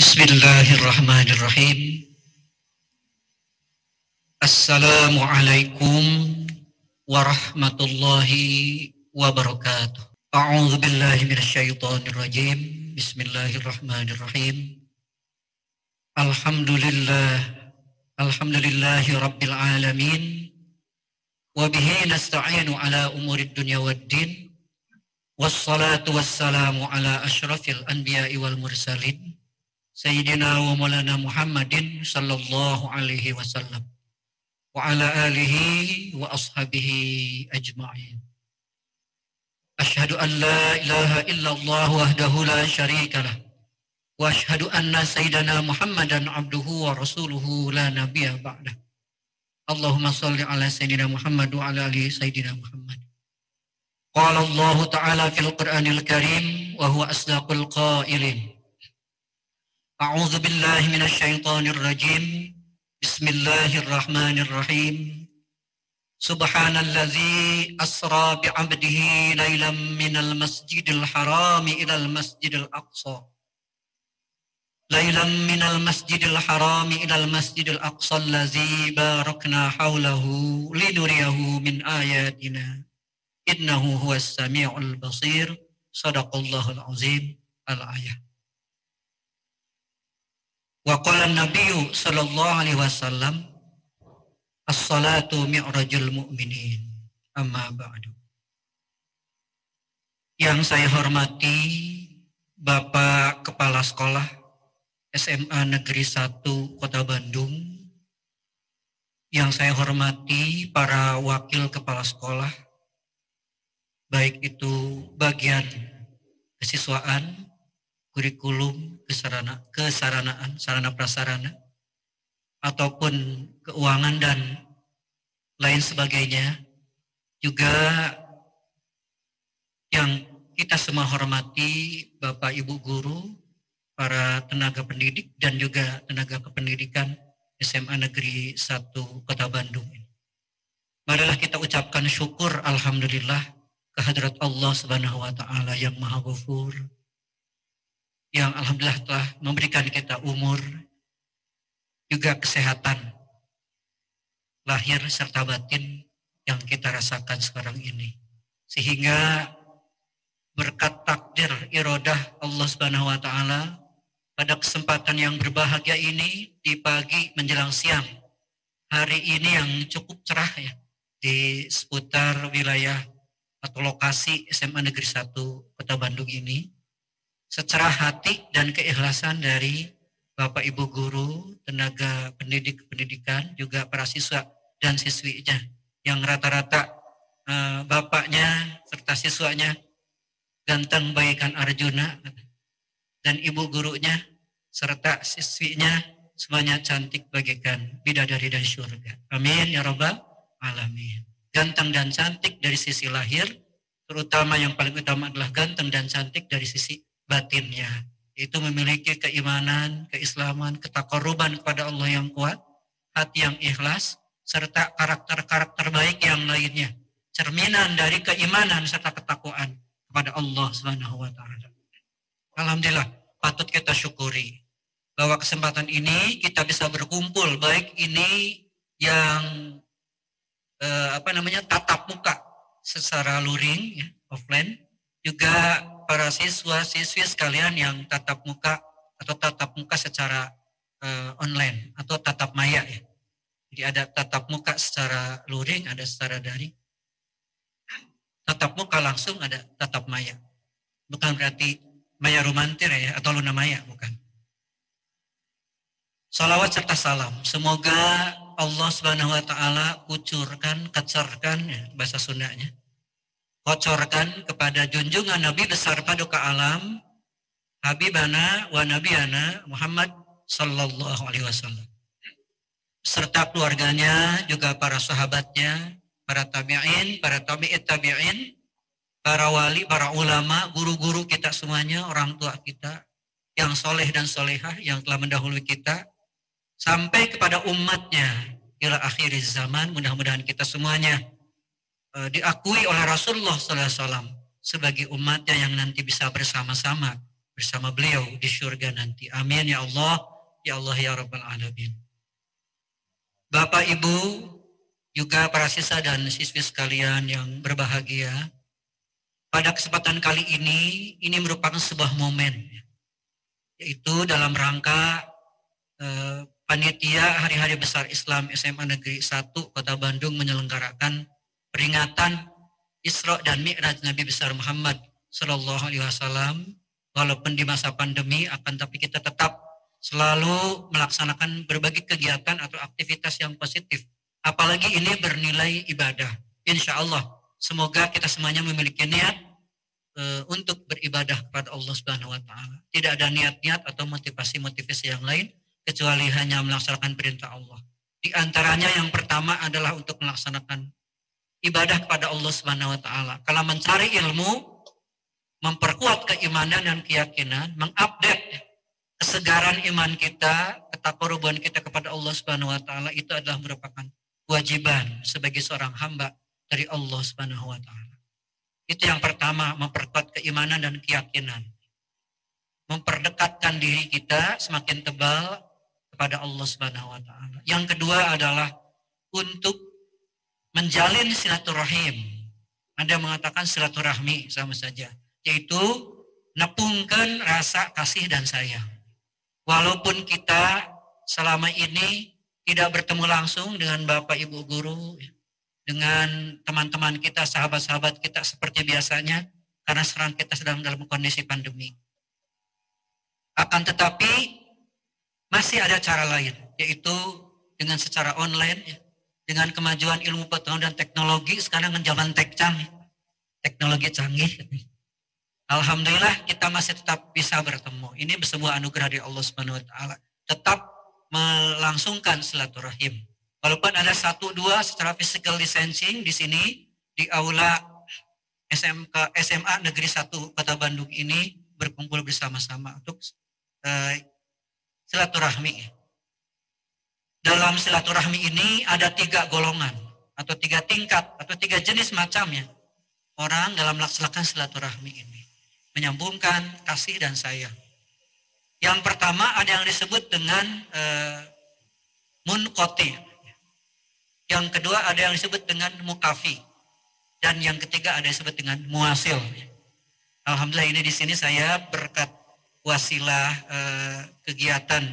Bismillahirrahmanirrahim. Assalamualaikum warahmatullahi wabarakatuh. A'udzu billahi minasyaitonir rajim. Bismillahirrahmanirrahim. Alhamdulillahi rabbil alamin. Wa bihi nasta'inu ala umurid dunya waddin. Wassalatu wassalamu ala asyrafil anbiya'i wal mursalin. Sayyidina wa maulana Muhammadin sallallahu alaihi wasallam wa ala alihi wa ashabihi ajma'in. Asyhadu an la ilaha illallah wahdahu la syarika lah wa asyhadu anna sayyidana Muhammadan abduhu wa rasuluhu la nabiyya ba'dah. Allahumma shalli ala sayyidina Muhammad wa ala ali sayyidina Muhammad. Qala Allah ta'ala fil Qur'anil Karim wa huwa asdaqul qailin. A'udzu billahi minasyaitonir rajim. Bismillahirrahmanirrahim. Subhanallazi asra bi'abdihi lailan minal masjidil harami ilal masjidil aqsa. Lailan minal masjidil harami ilal masjidil aqsa allazi barakna haulahu linuriyahu min ayatina. Innahu huwas sami'ul basir. Shadaqallahul azim. Al-ayah. Wa qala an-nabiyyu sallallahu alaihi wasallam as-salatu mi'rajul mu'minin amma ba'du. Yang saya hormati Bapak Kepala Sekolah SMA Negeri 1 Kota Bandung. Yang saya hormati para wakil kepala sekolah, baik itu bagian kesiswaan, kurikulum, kesaranaan, sarana prasarana, ataupun keuangan dan lain sebagainya. Juga yang kita semua hormati Bapak Ibu guru, para tenaga pendidik dan juga tenaga kependidikan SMA Negeri 1 Kota Bandung. Marilah kita ucapkan syukur alhamdulillah kehadrat Allah Subhanahu wa taala yang Maha Ghafur, yang alhamdulillah telah memberikan kita umur, juga kesehatan, lahir serta batin yang kita rasakan sekarang ini. Sehingga berkat takdir iradah Allah Subhanahu wa taala, pada kesempatan yang berbahagia ini di pagi menjelang siang hari ini yang cukup cerah ya, di seputar wilayah atau lokasi SMA Negeri 1 Kota Bandung ini, secerah hati dan keikhlasan dari Bapak Ibu guru, tenaga pendidikan, juga para siswa dan siswinya yang rata-rata bapaknya serta siswanya ganteng bagaikan Arjuna, dan ibu gurunya serta siswinya semuanya cantik bagaikan bidadari dari surga. Amin ya rabbal alamin. Ganteng dan cantik dari sisi lahir, terutama yang paling utama adalah ganteng dan cantik dari sisi batinnya, itu memiliki keimanan, keislaman, ketakoruban kepada Allah yang kuat, hati yang ikhlas, serta karakter-karakter baik yang lainnya, cerminan dari keimanan serta ketakwaan kepada Allah Subhanahu wa taala. Alhamdulillah, patut kita syukuri bahwa kesempatan ini kita bisa berkumpul, baik ini yang tatap muka secara luring ya, offline, juga para siswa-siswi sekalian yang tatap muka secara online atau tatap maya ya. Jadi ada tatap muka secara luring, ada secara daring. Tatap muka langsung, ada tatap maya. Bukan berarti maya romantir ya, atau luna maya, bukan. Salawat serta salam. Semoga Allah Subhanahu wa taala kecerkan ya, bahasa Sundanya, kocorkan kepada junjungan Nabi besar paduka alam, Habibana wa Nabiyana Muhammad sallallahu alaihi wasallam, serta keluarganya, juga para sahabatnya, para tabi'in, para tabi'it tabi'in, para wali, para ulama, guru-guru kita semuanya, orang tua kita yang soleh dan solehah yang telah mendahului kita, sampai kepada umatnya ila akhir zaman. Mudah-mudahan kita semuanya diakui oleh Rasulullah SAW sebagai umatnya yang nanti bisa bersama-sama bersama beliau di surga nanti. Amin ya Allah, ya Allah ya Rabbal Alamin. Bapak Ibu, juga para siswa dan siswi sekalian yang berbahagia, pada kesempatan kali ini merupakan sebuah momen, yaitu dalam rangka panitia Hari-Hari Besar Islam SMA Negeri 1 Kota Bandung menyelenggarakan peringatan Isra dan Mi'raj Nabi besar Muhammad Sallallahu Alaihi Wasallam. Walaupun di masa pandemi, akan tapi kita tetap selalu melaksanakan berbagai kegiatan atau aktivitas yang positif. Apalagi ini bernilai ibadah. Insya Allah, semoga kita semuanya memiliki niat untuk beribadah kepada Allah Subhanahu Wa Taala. Tidak ada niat-niat atau motivasi-motivasi yang lain kecuali hanya melaksanakan perintah Allah. Di antaranya yang pertama adalah untuk melaksanakan ibadah kepada Allah Subhanahu Wa Taala. Kalau mencari ilmu, memperkuat keimanan dan keyakinan, mengupdate kesegaran iman kita, ketakoruban kita kepada Allah Subhanahu Wa Taala, itu adalah merupakan kewajiban sebagai seorang hamba dari Allah Subhanahu Wa Taala. Itu yang pertama, memperkuat keimanan dan keyakinan, memperdekatkan diri kita semakin tebal kepada Allah Subhanahu Wa Taala. Yang kedua adalah untuk menjalin silaturahim. Anda mengatakan silaturahmi sama saja, yaitu nepungkan rasa kasih dan sayang. Walaupun kita selama ini tidak bertemu langsung dengan Bapak Ibu guru, dengan teman-teman kita, sahabat-sahabat kita seperti biasanya, karena sekarang kita sedang dalam kondisi pandemi. Akan tetapi masih ada cara lain, yaitu dengan secara online, dengan kemajuan ilmu pengetahuan dan teknologi. Sekarang zaman teknologi canggih. Alhamdulillah kita masih tetap bisa bertemu. Ini sebuah anugerah dari Allah Subhanahu Wa Taala. Tetap melangsungkan silaturahim. Walaupun ada 1-2 secara physical distancing di sini di aula SMA Negeri 1 Kota Bandung ini berkumpul bersama-sama untuk silaturahmi. Dalam silaturahmi ini ada 3 golongan atau 3 tingkat atau 3 jenis macamnya orang dalam melaksanakan silaturahmi ini. Menyambungkan kasih dan sayang. Yang pertama ada yang disebut dengan munqati. Yang kedua ada yang disebut dengan mukafi. Dan yang ketiga ada yang disebut dengan muasil. Alhamdulillah ini di sini saya berkat wasilah kegiatan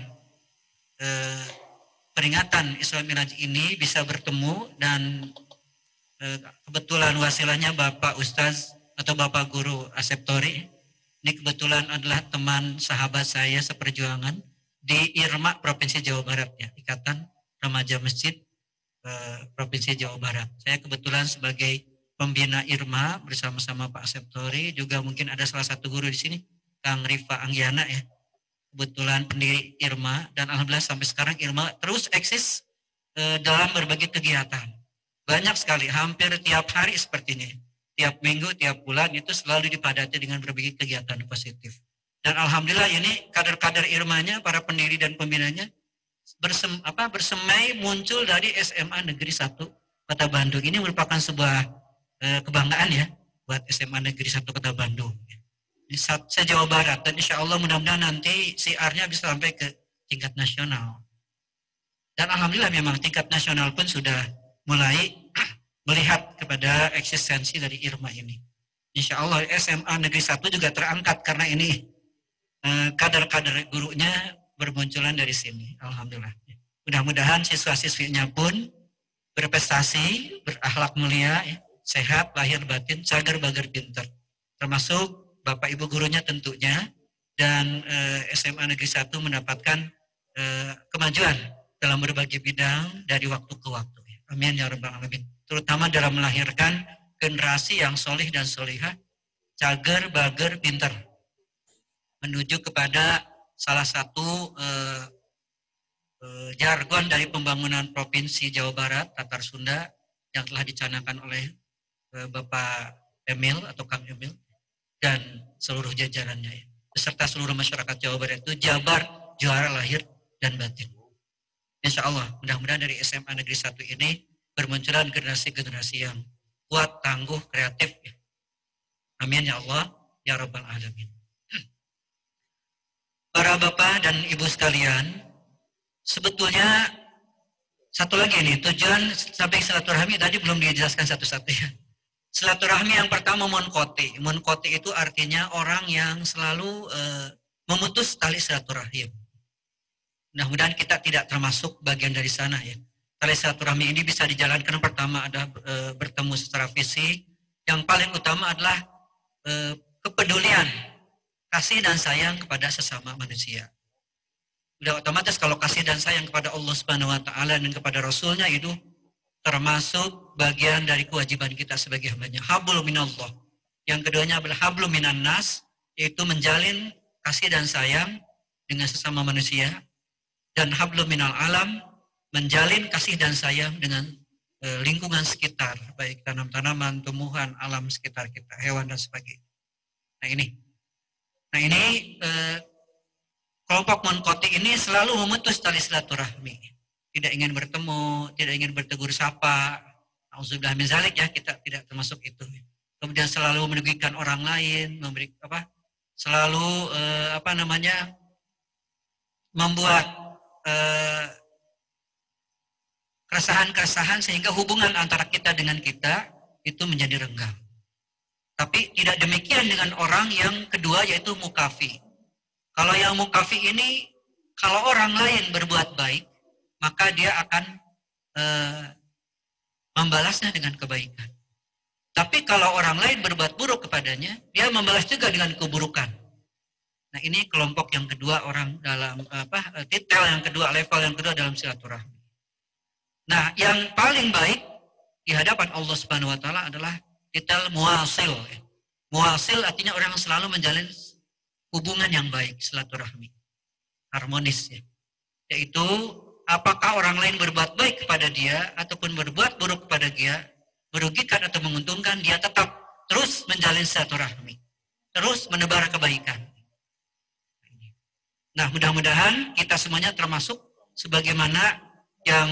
peringatan Isra Mi'raj ini bisa bertemu dan kebetulan wasilahnya Bapak Ustaz atau Bapak Guru Asep Tori. Ini kebetulan adalah teman sahabat saya seperjuangan di IRMA Provinsi Jawa Barat ya, Ikatan Remaja Masjid Provinsi Jawa Barat. Saya kebetulan sebagai pembina IRMA bersama-sama Pak Asep Tori, juga mungkin ada salah satu guru di sini, Kang Rifa Anggiana ya. Kebetulan pendiri IRMA dan alhamdulillah sampai sekarang IRMA terus eksis dalam berbagai kegiatan. Banyak sekali, hampir tiap hari sepertinya. Tiap minggu, tiap bulan itu selalu dipadati dengan berbagai kegiatan positif. Dan alhamdulillah ini kader-kader IRMA-nya, para pendiri dan pembinanya bersemai muncul dari SMA Negeri 1 Kota Bandung. Ini merupakan sebuah kebanggaan ya buat SMA Negeri 1 Kota Bandung. Di Jawa Barat dan insya Allah mudah-mudahan nanti siarnya bisa sampai ke tingkat nasional. Dan alhamdulillah memang tingkat nasional pun sudah mulai melihat kepada eksistensi dari IRMA ini. Insya Allah SMA Negeri 1 juga terangkat karena ini kader-kader gurunya bermunculan dari sini. Alhamdulillah. Mudah-mudahan siswa-siswinya pun berprestasi, berakhlak mulia, sehat, lahir batin, cagar bagar pintar. Termasuk Bapak Ibu gurunya tentunya, dan SMA Negeri 1 mendapatkan kemajuan dalam berbagai bidang dari waktu ke waktu. Amin ya Rabbal Alamin. Terutama dalam melahirkan generasi yang solih dan solihah, cagar bagar pintar, menuju kepada salah satu jargon dari pembangunan Provinsi Jawa Barat, Tatar Sunda, yang telah dicanangkan oleh Bapak Emil atau Kang Emil dan seluruh jajarannya, beserta seluruh masyarakat Jawa Barat, itu Jabar juara lahir dan batin. Insya Allah mudah-mudahan dari SMA Negeri 1 ini bermunculan generasi-generasi yang kuat, tangguh, kreatif. Amin ya Allah, ya Rabbal Alamin. Para bapak dan ibu sekalian, sebetulnya satu lagi nih, tujuan sampai silaturahmi tadi belum dijelaskan satu-satu ya. Silaturahmi yang pertama munkoti. Munkoti itu artinya orang yang selalu memutus tali silaturahim. Mudah-mudahan kita tidak termasuk bagian dari sana ya. Tali silaturahmi ini bisa dijalankan pertama adalah bertemu secara fisik. Yang paling utama adalah kepedulian, kasih dan sayang kepada sesama manusia. Udah otomatis kalau kasih dan sayang kepada Allah Subhanahu wa taala dan kepada Rasulnya itu termasuk bagian dari kewajiban kita sebagai hambanya. Hablum minallah. Yang keduanya adalah hablum minan nas, yaitu menjalin kasih dan sayang dengan sesama manusia. Dan hablum minal alam, menjalin kasih dan sayang dengan lingkungan sekitar, baik tanam-tanaman, tumbuhan, alam sekitar kita, hewan dan sebagainya. Nah ini kelompok munkoti ini selalu memutus tali silaturahmi. Tidak ingin bertemu, tidak ingin bertegur sapa. Auzubillah min zalik ya, kita tidak termasuk itu. Kemudian selalu merugikan orang lain, selalu membuat keresahan-keresahan sehingga hubungan antara kita dengan kita itu menjadi renggang. Tapi tidak demikian dengan orang yang kedua yaitu mukafi. Kalau yang mukafi ini, kalau orang lain berbuat baik, maka dia akan membalasnya dengan kebaikan. Tapi kalau orang lain berbuat buruk kepadanya, dia membalas juga dengan keburukan. Nah ini kelompok yang kedua orang dalam titel yang kedua, level yang kedua dalam silaturahmi. Nah yang paling baik di hadapan Allah Subhanahu wa taala adalah titel muwasil. Muwasil artinya orang yang selalu menjalin hubungan yang baik, silaturahmi, harmonis ya. Yaitu apakah orang lain berbuat baik kepada dia ataupun berbuat buruk kepada dia, merugikan atau menguntungkan, dia tetap terus menjalin silaturahmi, terus menebar kebaikan. Nah mudah-mudahan kita semuanya termasuk sebagaimana yang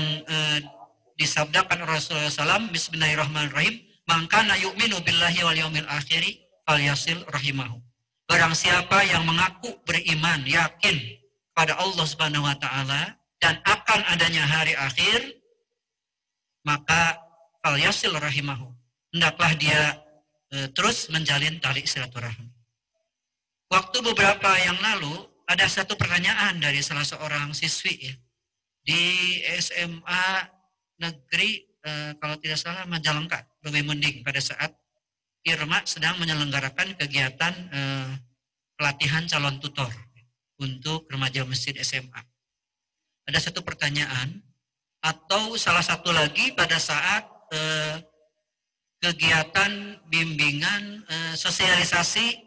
disabdakan Rasulullah SAW, Bismillahirrahmanirrahim, man kana yu'minu billahi wal yawmil akhiri falyasil rahimahu. Barang siapa yang mengaku beriman, yakin pada Allah Subhanahu wa taala dan akan adanya hari akhir, maka falyasil rahimahu. Hendaklah dia terus menjalin tali silaturahmi. Waktu beberapa yang lalu ada satu pertanyaan dari salah seorang siswi ya, di SMA negeri kalau tidak salah Majalengka, Lebih Mending, pada saat Irma sedang menyelenggarakan kegiatan pelatihan calon tutor untuk remaja masjid SMA. Ada satu pertanyaan, atau salah satu lagi pada saat kegiatan bimbingan sosialisasi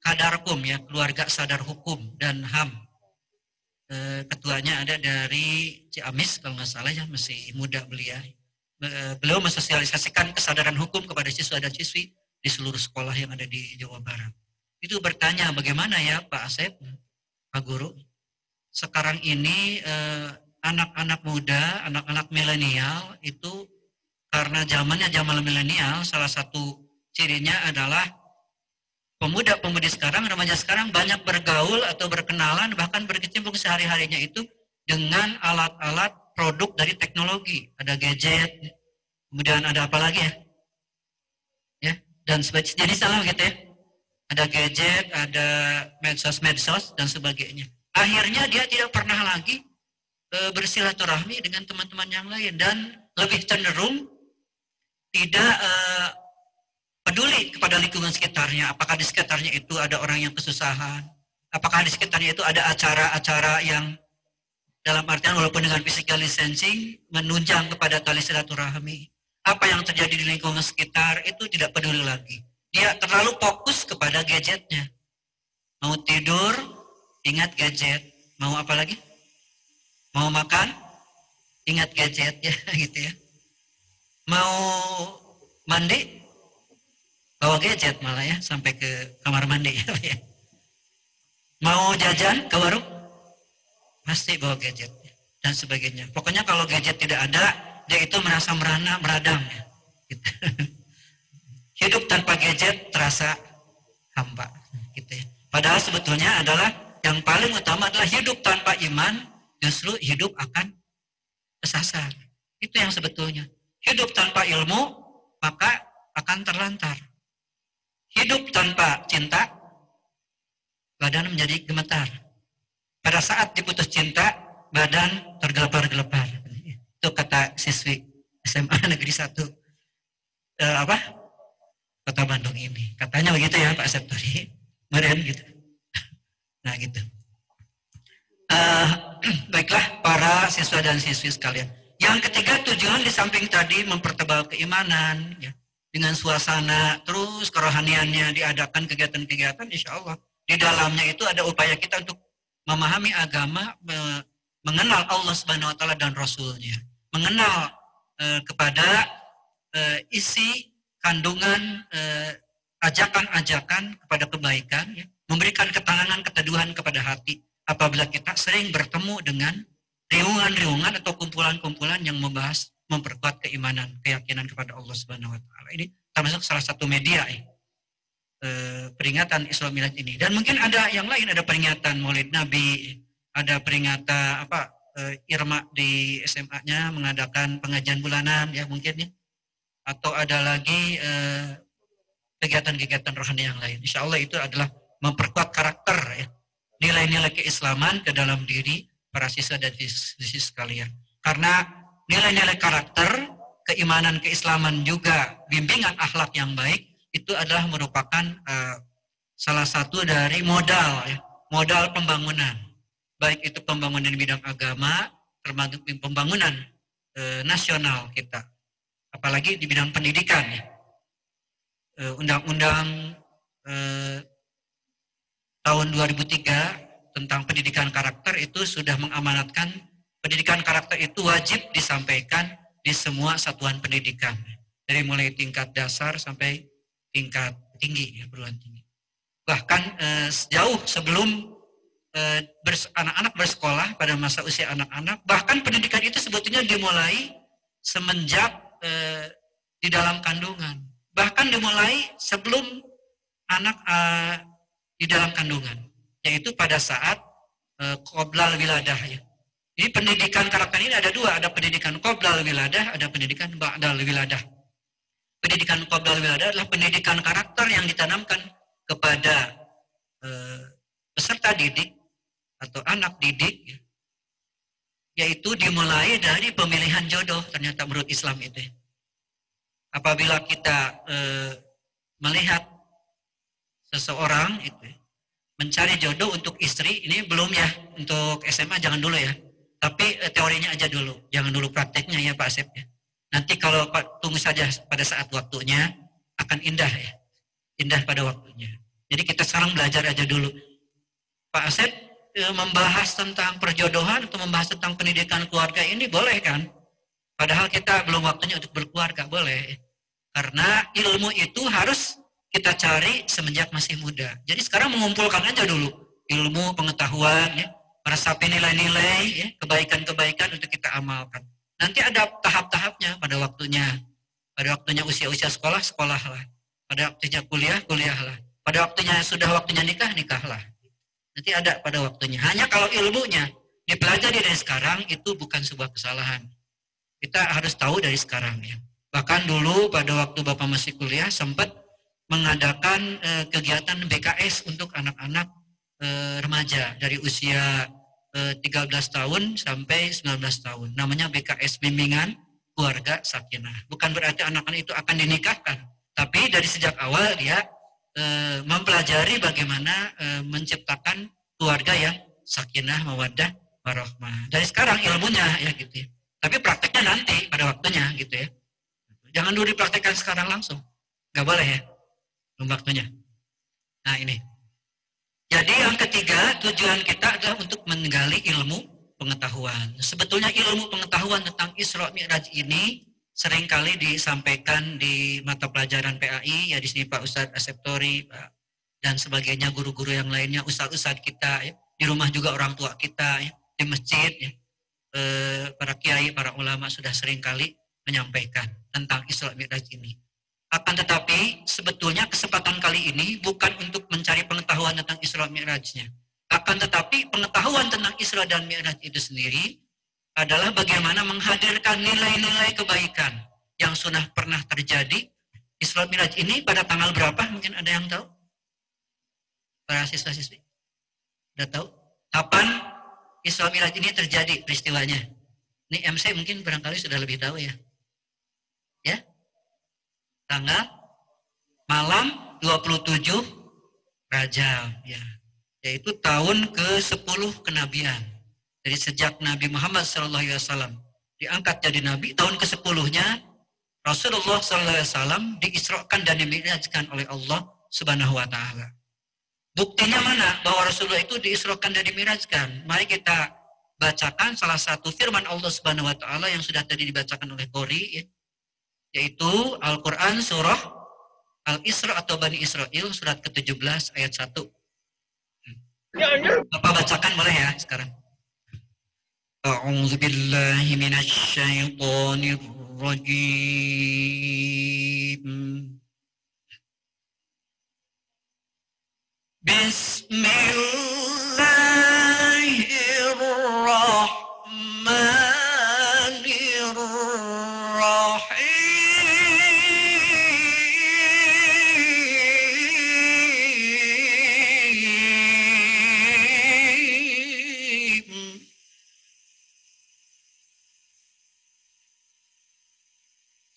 Kadarkum ya, keluarga sadar hukum dan HAM. Ketuanya ada dari Ciamis kalau nggak salah ya, masih muda beliau. Beliau mensosialisasikan kesadaran hukum kepada siswa dan siswi di seluruh sekolah yang ada di Jawa Barat. Itu bertanya, bagaimana ya Pak Asep, Pak Guru, sekarang ini anak-anak muda, anak-anak milenial itu karena zamannya zaman milenial, salah satu cirinya adalah pemuda-pemudi sekarang, remaja sekarang banyak bergaul atau berkenalan, bahkan berkecimpung sehari-harinya itu dengan alat-alat produk dari teknologi. Ada gadget, kemudian ada apa lagi ya? Ya, dan sebagainya. Jadi salah gitu ya. Ada gadget, ada medsos dan sebagainya. Akhirnya dia tidak pernah lagi bersilaturahmi dengan teman-teman yang lain dan lebih cenderung tidak peduli kepada lingkungan sekitarnya. Apakah di sekitarnya itu ada orang yang kesusahan? Apakah di sekitarnya itu ada acara-acara yang dalam artian walaupun dengan physical distancing menunjang kepada tali silaturahmi? Apa yang terjadi di lingkungan sekitar itu tidak peduli lagi. Dia terlalu fokus kepada gadgetnya. Mau tidur, ingat gadget. Mau apa lagi? Mau makan, ingat gadget ya, gitu ya. Mau mandi, bawa gadget malah ya, sampai ke kamar mandi ya. Mau jajan ke warung, pasti bawa gadget dan sebagainya. Pokoknya kalau gadget tidak ada, dia itu merasa meradang ya. Gitu. Hidup tanpa gadget terasa hampa gitu ya. Padahal sebetulnya adalah Yang paling utama adalah hidup tanpa iman justru hidup akan kesasar. Itu yang sebetulnya. Hidup tanpa ilmu maka akan terlantar. Hidup tanpa cinta badan menjadi gemetar. Pada saat diputus cinta badan tergelepar-gelepar. Itu kata siswi SMA Negeri 1 Kota Bandung ini. Katanya begitu ya Pak Septori. Kemarin gitu. Nah gitu. Baiklah para siswa dan siswi sekalian. Yang ketiga, tujuan di samping tadi mempertebal keimanan, ya, dengan suasana terus kerohaniannya diadakan kegiatan-kegiatan, insya Allah di dalamnya itu ada upaya kita untuk memahami agama, mengenal Allah Subhanahu Wa Taala dan Rasulnya, mengenal kepada isi kandungan ajakan-ajakan kepada kebaikan, ya, memberikan ketenangan, keteduhan kepada hati. Apabila kita sering bertemu dengan riungan-riungan atau kumpulan-kumpulan yang membahas memperkuat keimanan, keyakinan kepada Allah Subhanahu Wa Taala. Ini termasuk salah satu media peringatan Isra Mi'raj ini. Dan mungkin ada yang lain, ada peringatan Maulid Nabi, ada peringatan Irma di SMA-nya mengadakan pengajian bulanan ya mungkin ya. Atau ada lagi kegiatan-kegiatan rohani yang lain. Insya Allah itu adalah memperkuat karakter ya, nilai-nilai keislaman ke dalam diri para siswa dan siswi sekalian. Karena nilai-nilai karakter, keimanan, keislaman juga bimbingan akhlak yang baik itu adalah merupakan salah satu dari modal ya, modal pembangunan. Baik itu pembangunan di bidang agama, termasuk pembangunan nasional kita. Apalagi di bidang pendidikan ya. Undang-undang tahun 2003 tentang pendidikan karakter itu sudah mengamanatkan pendidikan karakter itu wajib disampaikan di semua satuan pendidikan. Dari mulai tingkat dasar sampai tingkat tinggi, ya, perguruan tinggi. Bahkan jauh sebelum anak-anak bersekolah pada masa usia anak-anak, bahkan pendidikan itu sebetulnya dimulai semenjak di dalam kandungan. Bahkan dimulai sebelum anak di dalam kandungan, yaitu pada saat qoblal wiladah ya. Jadi pendidikan karakter ini ada dua, ada pendidikan qoblal wiladah, ada pendidikan ba'dal wiladah. Pendidikan qoblal wiladah adalah pendidikan karakter yang ditanamkan kepada peserta didik atau anak didik ya, yaitu dimulai dari pemilihan jodoh ternyata menurut Islam itu. Apabila kita melihat seseorang itu mencari jodoh untuk istri, ini belum ya, untuk SMA jangan dulu ya, tapi teorinya aja dulu, jangan dulu prakteknya ya Pak Asep ya. Nanti kalau Pak tunggu saja pada saat waktunya akan indah ya, indah pada waktunya. Jadi kita sekarang belajar aja dulu. Pak Asep membahas tentang perjodohan atau membahas tentang pendidikan keluarga ini boleh kan? Padahal kita belum waktunya untuk berkeluarga, boleh. Karena ilmu itu harus kita cari semenjak masih muda. Jadi sekarang mengumpulkan aja dulu ilmu, pengetahuan, ya, meresapi nilai-nilai, ya, kebaikan-kebaikan untuk kita amalkan. Nanti ada tahap-tahapnya pada waktunya. Pada waktunya usia-usia sekolah, sekolahlah. Pada waktunya kuliah, kuliahlah. Pada waktunya sudah waktunya nikah, nikahlah. Nanti ada pada waktunya. Hanya kalau ilmunya dipelajari dari sekarang itu bukan sebuah kesalahan. Kita harus tahu dari sekarang ya. Bahkan dulu pada waktu Bapak masih kuliah sempat mengadakan kegiatan BKS untuk anak-anak remaja dari usia 13 tahun sampai 19 tahun. Namanya BKS, Bimbingan Keluarga Sakinah. Bukan berarti anak-anak itu akan dinikahkan, tapi dari sejak awal dia mempelajari bagaimana menciptakan keluarga yang sakinah, mawaddah, warahmah. Dari sekarang ilmunya ya gitu ya. Tapi prakteknya nanti pada waktunya gitu ya. Jangan dulu dipraktekkan sekarang langsung. Gak boleh ya. Belum waktunya. Nah ini. Jadi yang ketiga, tujuan kita adalah untuk menggali ilmu pengetahuan. Sebetulnya ilmu pengetahuan tentang Isra Mi'raj ini seringkali disampaikan di mata pelajaran PAI, ya di sini Pak Ustadz Aseptori, Pak, dan sebagainya, guru-guru yang lainnya, ustadz-ustadz kita, ya, di rumah juga orang tua kita, ya, di masjid, ya, para kiai, para ulama sudah seringkali menyampaikan tentang Isra Mi'raj ini. Akan tetapi sebetulnya kesempatan kali ini bukan untuk mencari pengetahuan tentang Isra Mi'rajnya. Akan tetapi pengetahuan tentang Isra dan Mi'raj itu sendiri adalah bagaimana menghadirkan nilai-nilai kebaikan yang sudah pernah terjadi. Isra Mi'raj ini pada tanggal berapa? Mungkin ada yang tahu? Para siswa-siswi? Sudah tahu? Kapan Isra Mi'raj ini terjadi peristiwanya? Ini MC mungkin barangkali sudah lebih tahu ya. Ya? Tanggal malam 27 Rajab ya. Yaitu tahun ke-10 kenabian. Jadi sejak Nabi Muhammad SAW diangkat jadi Nabi, tahun ke-10-nya Rasulullah SAW diisrakan dan dimi'rajkan oleh Allah Subhanahu wa Ta'ala. Buktinya mana bahwa Rasulullah itu diisrakan dan dimi'rajkan? Mari kita bacakan salah satu firman Allah Subhanahu wa Ta'ala yang sudah tadi dibacakan oleh Qori, yaitu Al-Quran surah Al-Isra atau Bani Israel surat ke-17 ayat 1. Bapak bacakan boleh ya sekarang. A'udzu billahi minasy syaithanir rajim. Bismillahirrahmanirrahim.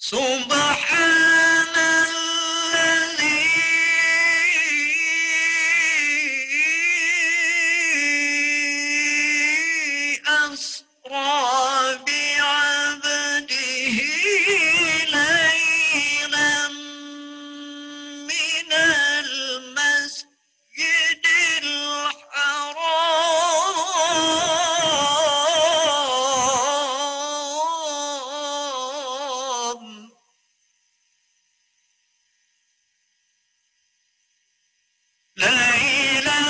Subhanalladzi asra bi'abdihi laylan minal masjidil haram ليلا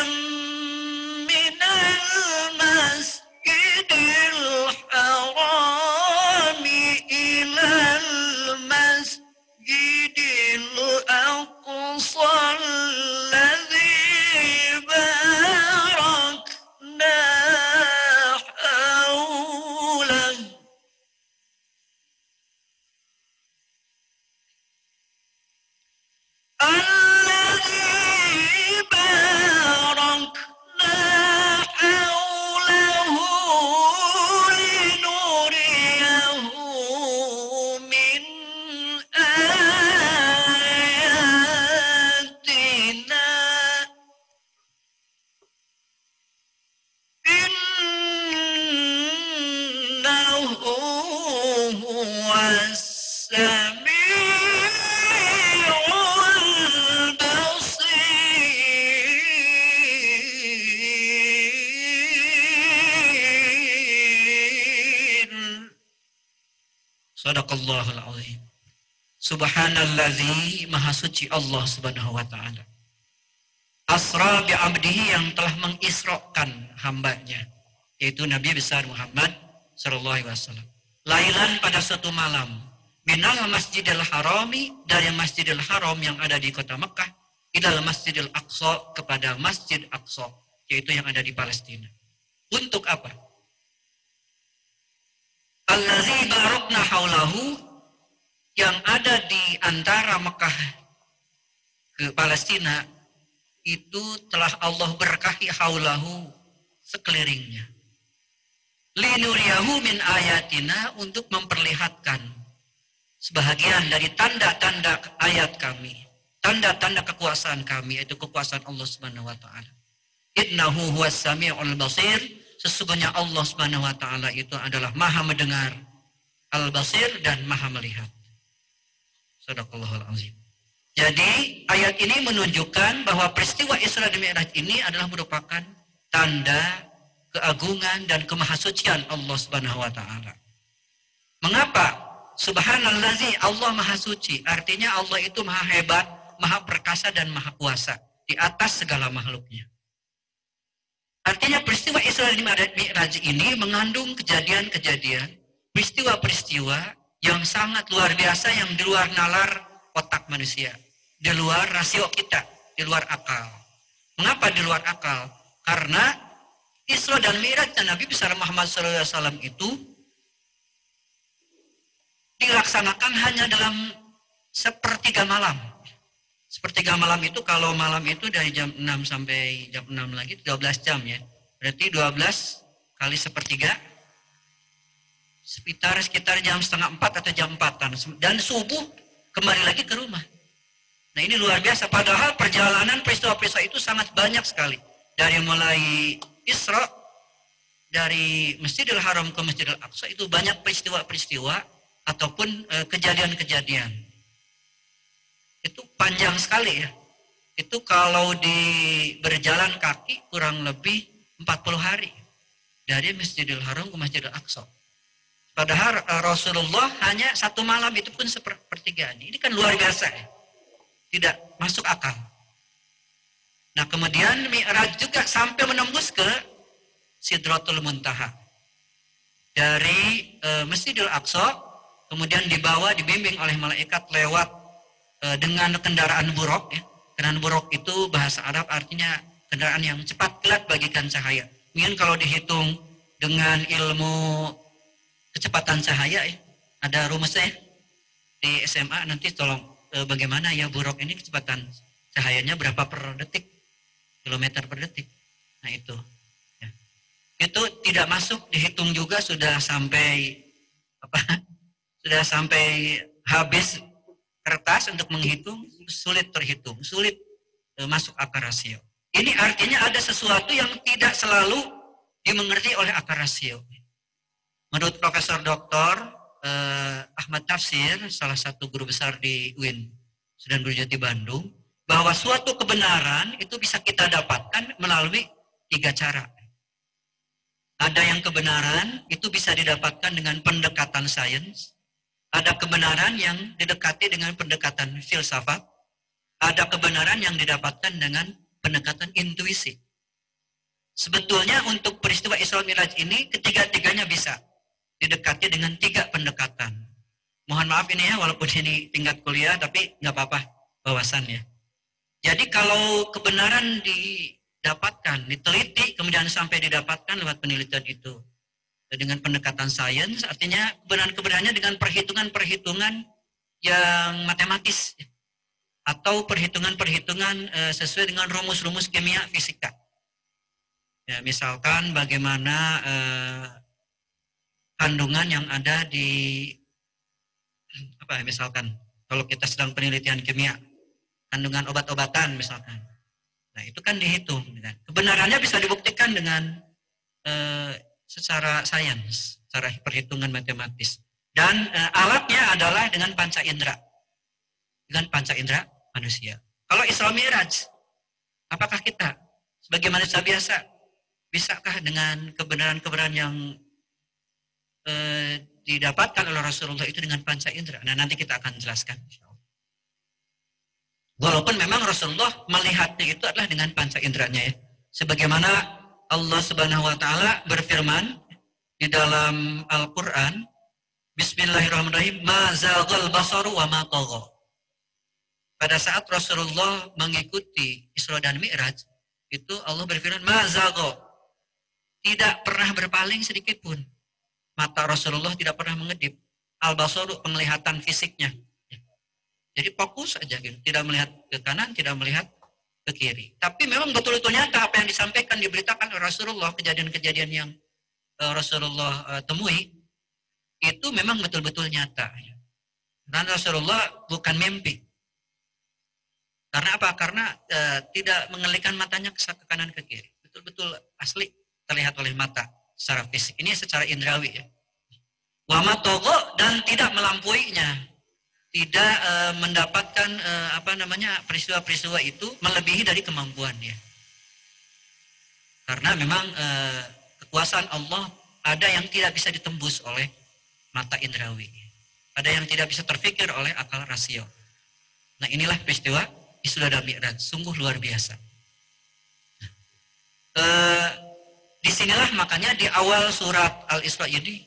من المسجد الحرام إلى المسجد الأقصى الذي باركنا حوله الذي باركنا حوله لنريه من آياتنا إنه هو السميع البصير. Sadaqallahul azim. Subhanallazi, maha suci Allah Subhanahu wa Ta'ala. Asra bi'abdihi, yang telah mengisrakan hambanya, yaitu Nabi besar Muhammad sallallahu alaihi wasallam. Lailan, pada suatu malam, minal masjidil harami, dari masjidil haram yang ada di kota Mekah, ilal masjidil aqsa, kepada masjid Aqsa, yaitu yang ada di Palestina. Untuk apa? Allazi barakna haulahu, yang ada di antara Mekah ke Palestina, itu telah Allah berkahi haulahu, sekelilingnya. Linuriyahu min ayatina, untuk memperlihatkan sebahagian dari tanda-tanda ayat kami, tanda-tanda kekuasaan kami, yaitu kekuasaan Allah Subhanahu wa Ta'ala. Innahu huwas sami'ul basir, sesungguhnya Allah Subhanahu wa Ta'ala itu adalah maha mendengar, al-basir, dan maha melihat. Sadaqallahul azim. Jadi ayat ini menunjukkan bahwa peristiwa Isra dan Mi'raj ini adalah merupakan tanda keagungan dan kemahasucian Allah Subhanahu wa Ta'ala. Mengapa? Subhanallazi, Allah maha suci, artinya Allah itu maha hebat, maha perkasa, dan maha kuasa di atas segala makhluknya. Artinya peristiwa Isra dan Mi'raj ini mengandung kejadian-kejadian, peristiwa-peristiwa yang sangat luar biasa, yang di luar nalar otak manusia, di luar rasio kita, di luar akal. Mengapa di luar akal? Karena Isra dan Mi'raj Nabi besar Muhammad SAW itu dilaksanakan hanya dalam sepertiga malam. Sepertiga malam itu kalau malam itu dari jam 6 sampai jam 6 lagi 12 jam ya. Berarti 12 kali sepertiga sekitar jam setengah 4 atau jam 4-an. Dan subuh kembali lagi ke rumah. Nah ini luar biasa. Padahal perjalanan peristiwa-peristiwa itu sangat banyak sekali. Dari mulai Isra, dari Masjidil Haram ke Masjidil Aqsa itu banyak peristiwa-peristiwa ataupun kejadian-kejadian. Itu panjang sekali ya. Itu kalau berjalan kaki kurang lebih 40 hari. Dari Masjidil Haram ke Masjidil Aqsa. Padahal Rasulullah hanya satu malam itu pun sepertiga. Ini kan luar biasa ya. Tidak masuk akal. Nah kemudian Mi'raj juga sampai menembus ke Sidratul Muntaha. Dari Masjidil Aqsa kemudian dibimbing oleh malaikat lewat dengan kendaraan buruk ya. Kendaraan buruk itu bahasa Arab artinya kendaraan yang cepat kilat bagikan cahaya. Mungkin kalau dihitung dengan ilmu kecepatan cahaya ya, ada rumusnya ya. Di SMA nanti tolong bagaimana ya buruk ini kecepatan cahayanya berapa per detik, kilometer per detik. Nah itu ya. Itu tidak masuk dihitung juga sudah sampai sudah sampai habis kertas untuk menghitung, sulit terhitung, sulit masuk akal rasio. Ini artinya ada sesuatu yang tidak selalu dimengerti oleh akal rasio. Menurut Profesor Dr. Ahmad Tafsir, salah satu guru besar di UIN Sunan Gunung Bandung, bahwa suatu kebenaran itu bisa kita dapatkan melalui 3 cara. Ada yang kebenaran itu bisa didapatkan dengan pendekatan sains, ada kebenaran yang didekati dengan pendekatan filsafat, ada kebenaran yang didapatkan dengan pendekatan intuisi. Sebetulnya untuk peristiwa Isra Mi'raj ini ketiga-tiganya bisa didekati dengan 3 pendekatan. Mohon maaf ini ya, walaupun ini tingkat kuliah, tapi nggak apa-apa bawasannya. Jadi kalau kebenaran didapatkan, diteliti, kemudian sampai didapatkan lewat penelitian itu dengan pendekatan sains, artinya kebenaran-kebenarannya dengan perhitungan-perhitungan yang matematis atau perhitungan-perhitungan sesuai dengan rumus-rumus kimia fisika. Ya, misalkan bagaimana kandungan yang ada di misalkan kalau kita sedang penelitian kimia, kandungan obat-obatan misalkan. Nah, itu kan dihitung. Kebenarannya bisa dibuktikan dengan secara sains, secara perhitungan matematis. Dan alatnya adalah dengan panca indera. Dengan panca indera manusia. Kalau Isra Mi'raj, apakah kita sebagai manusia biasa bisakah dengan kebenaran-kebenaran yang didapatkan oleh Rasulullah itu dengan panca indera? Nah, nanti kita akan jelaskan. Walaupun memang Rasulullah melihatnya itu adalah dengan panca inderanya ya. Sebagaimana Allah Subhanahu wa taala berfirman di dalam Al-Qur'an, Bismillahirrahmanirrahim, ma zaghal basaru wa ma tagha. Pada saat Rasulullah mengikuti Isra dan Mi'raj, itu Allah berfirman, ma zagha. Tidak pernah berpaling sedikit pun. Mata Rasulullah tidak pernah mengedip. Al-basaru penglihatan fisiknya. Jadi fokus aja gitu, tidak melihat ke kanan, tidak melihat ke kiri. Tapi memang betul-betul nyata apa yang disampaikan, diberitakan oleh Rasulullah, kejadian-kejadian yang Rasulullah temui, itu memang betul-betul nyata. Dan Rasulullah bukan mimpi. Karena apa? Karena tidak mengelitkan matanya ke kanan ke kiri. Betul-betul asli terlihat oleh mata secara fisik. Ini secara indrawi ya. Wa ma tagha, dan tidak melampauinya. Tidak mendapatkan peristiwa-peristiwa itu melebihi dari kemampuannya. Karena memang kekuasaan Allah ada yang tidak bisa ditembus oleh mata indrawi. Ada yang tidak bisa terfikir oleh akal rasio. Nah inilah peristiwa Isra dan Mi'raj, sungguh luar biasa. Disinilah makanya di awal surat Al-Isra ini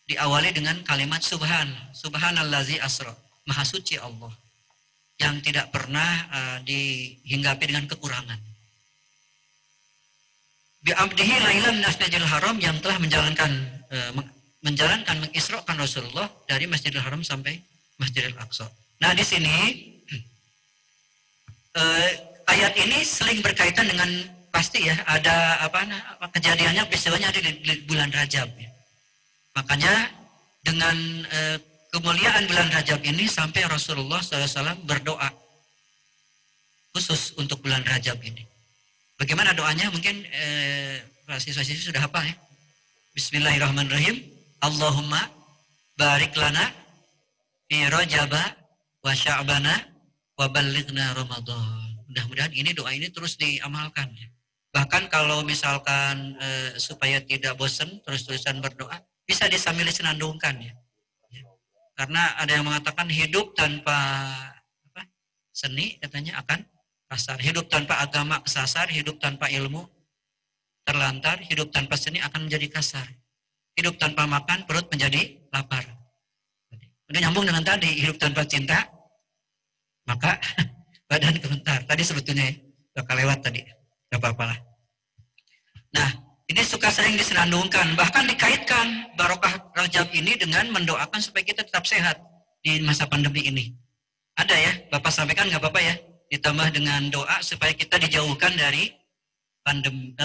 diawali dengan kalimat Subhanallazi asra. Maha suci Allah yang tidak pernah dihinggapi dengan kekurangan. bi'abdihi lailan minal Masjidil Haram, yang telah menjalankan mengisrokan Rasulullah dari Masjidil Haram sampai Masjidil Aqsa. Nah, di sini ayat ini seling berkaitan dengan, pasti ya, ada kejadiannya, peristiwanya ada di bulan Rajab ya. Makanya dengan kemuliaan bulan Rajab ini sampai Rasulullah SAW berdoa khusus untuk bulan Rajab ini. Bagaimana doanya? Mungkin siswa-siswi sudah hafal ya. Bismillahirrahmanirrahim. Allahumma barik lana fi Rajaba wa Sya'bana wa ballighna Ramadan. Mudah-mudahan ini doa ini terus diamalkan ya. Bahkan kalau misalkan supaya tidak bosan terus-terusan berdoa, bisa disambil disenandungkan ya. Karena ada yang mengatakan hidup tanpa seni katanya akan kasar. Hidup tanpa agama kesasar, hidup tanpa ilmu terlantar, hidup tanpa seni akan menjadi kasar. Hidup tanpa makan, perut menjadi lapar. Udah nyambung dengan tadi, hidup tanpa cinta, maka badan gemetar. Tadi sebetulnya bakal lewat tadi, gak apa-apa lah. Nah, ini suka sering disenandungkan, bahkan dikaitkan barokah Rajab ini dengan mendoakan supaya kita tetap sehat di masa pandemi ini. Ada ya, Bapak sampaikan gak apa-apa ya, ditambah dengan doa supaya kita dijauhkan dari pandemi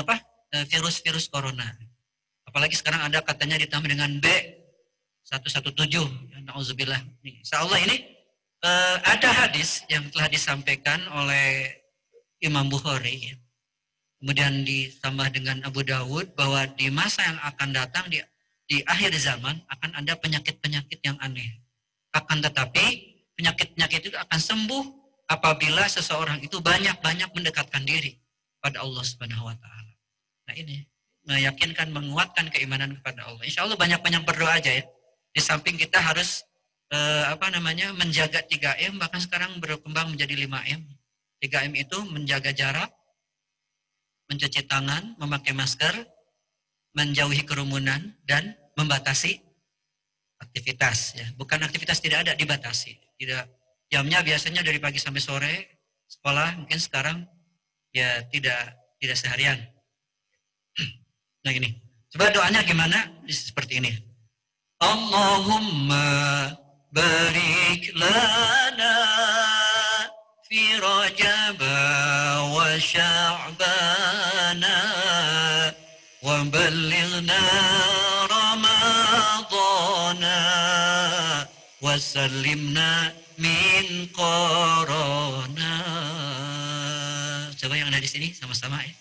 virus-virus corona. Apalagi sekarang ada katanya ditambah dengan B117. Nauzubillah. Insyaallah ini ada hadis yang telah disampaikan oleh Imam Bukhari, kemudian ditambah dengan Abu Dawud, bahwa di masa yang akan datang di akhir zaman akan ada penyakit-penyakit yang aneh. Akan tetapi penyakit-penyakit itu akan sembuh apabila seseorang itu banyak-banyak mendekatkan diri pada Allah Subhanahu wa taala. Nah, ini meyakinkan, menguatkan keimanan kepada Allah. Insya Allah banyak-banyak berdoa aja ya. Di samping kita harus menjaga 3M, bahkan sekarang berkembang menjadi 5M. 3M itu menjaga jarak, mencuci tangan, memakai masker, menjauhi kerumunan, dan membatasi aktivitas. Ya. Bukan aktivitas tidak ada, dibatasi. Tidak, jamnya biasanya dari pagi sampai sore, sekolah mungkin sekarang ya tidak seharian. Nah ini, coba doanya gimana? Seperti ini. Allahumma barik lana fi Rajab wa Sya'bana wa ballighna Ramadana wa sallimna min corona. Coba yang ada di sini sama-sama ya.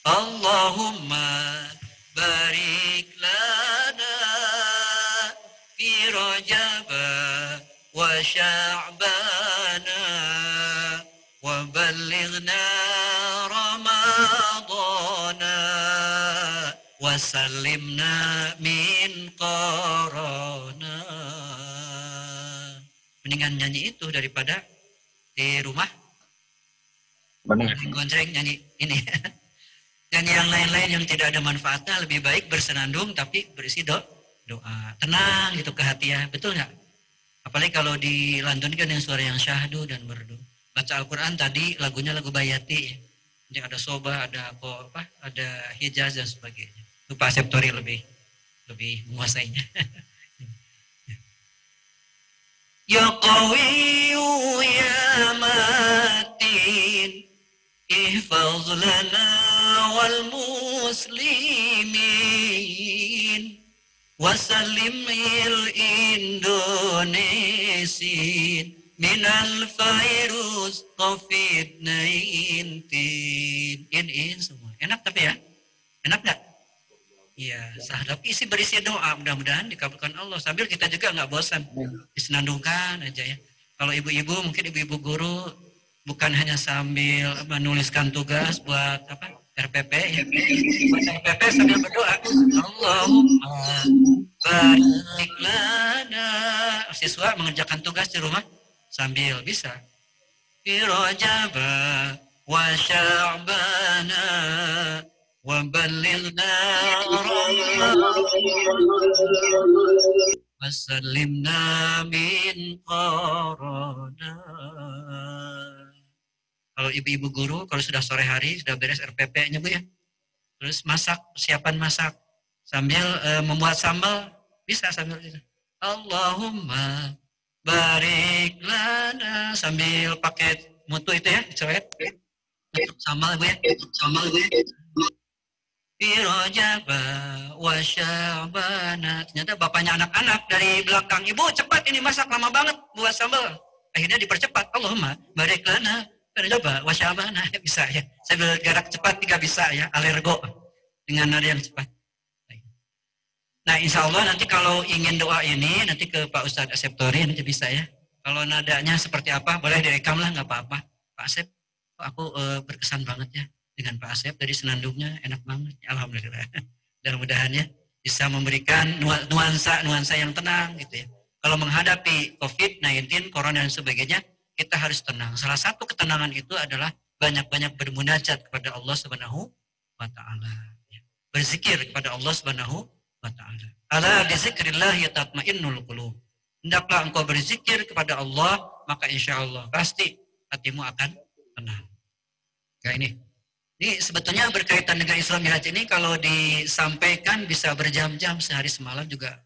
Allahumma barik lana fi Rajab wa Sya'bana wa ballighna Ramadana wa sallimna min corona. Mendingan nyanyi itu daripada di rumah gonceng nyanyi ini. Dan yang lain-lain yang tidak ada manfaatnya, lebih baik bersenandung tapi berisi doa. Tenang gitu ke hati ya, betul nggak? Apalagi kalau dilantunkan dengan suara yang syahdu dan merdu. Baca Al-Quran tadi lagunya lagu Bayati. Jadi ada Soba, ada Hijaz dan sebagainya. Itu Pak Septori lebih menguasainya. Ya Qawiyu ya Matin ihfaz lana wal muslimin wasallim il Indonesin minal virus COVID-19. In semua. Enak tapi ya? Enak gak? Iya, tapi isi berisi doa, mudah-mudahan dikabulkan Allah. Sambil kita juga nggak bosan, disenandungkan aja ya. Kalau ibu-ibu, mungkin ibu-ibu guru bukan hanya sambil menuliskan tugas buat RPP ya. Buat RPP sambil berdoa. Allahumma barik lana. Siswa mengerjakan tugas di rumah sambil bisa. Fi Rajab wa Sya'bana wa ballighna wa sallimna min corona. Kalau ibu-ibu guru, kalau sudah sore hari, sudah beres RPP-nya Bu ya, Terus masak, persiapan masak. Sambil membuat sambal, bisa sambil itu. Allahumma barik lana, sambil pakai mutu itu ya, coret. Sambal ibu ya, sambal ibu ya. Firojaba wa syabana. Ternyata bapaknya anak-anak dari belakang, ibu cepat ini masak lama banget buat sambal. Akhirnya dipercepat. Allahumma barik lana firojaba wa syabana. Bisa ya. Sambil gerak cepat juga bisa ya. Alergo dengan nada yang cepat. Nah insya Allah nanti kalau ingin doa ini nanti ke Pak Ustadz Asep Tori nanti bisa ya. Kalau nadanya seperti apa boleh direkam lah nggak apa-apa. Pak Asep, aku berkesan banget ya dengan Pak Asep dari senandungnya enak banget. Alhamdulillah. Mudah-mudahan ya bisa memberikan nuansa yang tenang gitu ya. Kalau menghadapi COVID-19, Corona dan sebagainya, kita harus tenang. Salah satu ketenangan itu adalah banyak-banyak bermunajat kepada Allah Subhanahu wa taala. Berzikir kepada Allah Subhanahu wa ta'ala. Ala bizikrillah tatmainnul qulub. Hendaklah engkau berzikir kepada Allah, maka insya Allah pasti hatimu akan tenang. Kayak ini. Ini sebetulnya berkaitan dengan Isra Mi'raj ini kalau disampaikan bisa berjam-jam sehari semalam juga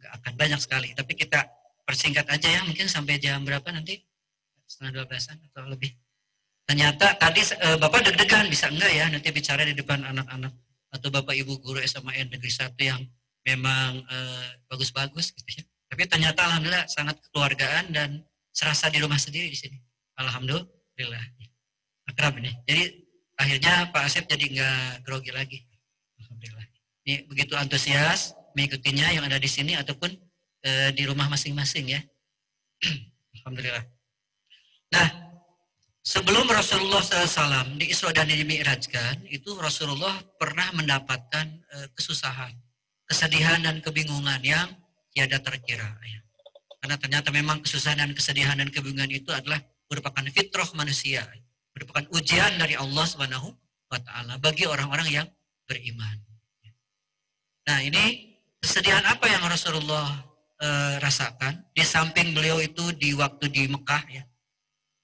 nggak akan banyak sekali. Tapi kita persingkat aja ya, mungkin sampai jam berapa nanti? Setengah 12-an atau lebih. Ternyata tadi Bapak deg-degan bisa enggak ya nanti bicara di depan anak-anak atau Bapak Ibu guru SMA Negeri 1 yang memang bagus-bagus gitu ya. Tapi ternyata alhamdulillah sangat kekeluargaan dan serasa di rumah sendiri di sini. Alhamdulillah. Akrab ini. Jadi akhirnya Pak Asep jadi nggak grogi lagi. Alhamdulillah. Ini begitu antusias mengikutinya yang ada di sini ataupun di rumah masing-masing ya. Alhamdulillah. Nah, sebelum Rasulullah SAW di Isra dan Mi'rajkan, itu Rasulullah pernah mendapatkan kesusahan, kesedihan dan kebingungan yang tiada terkira. Ya. Karena ternyata memang kesusahan dan kesedihan dan kebingungan itu adalah merupakan fitrah manusia, merupakan ujian dari Allah Subhanahu wa taala bagi orang-orang yang beriman. Nah, ini kesedihan apa yang Rasulullah rasakan? Di samping beliau itu di waktu di Mekah ya,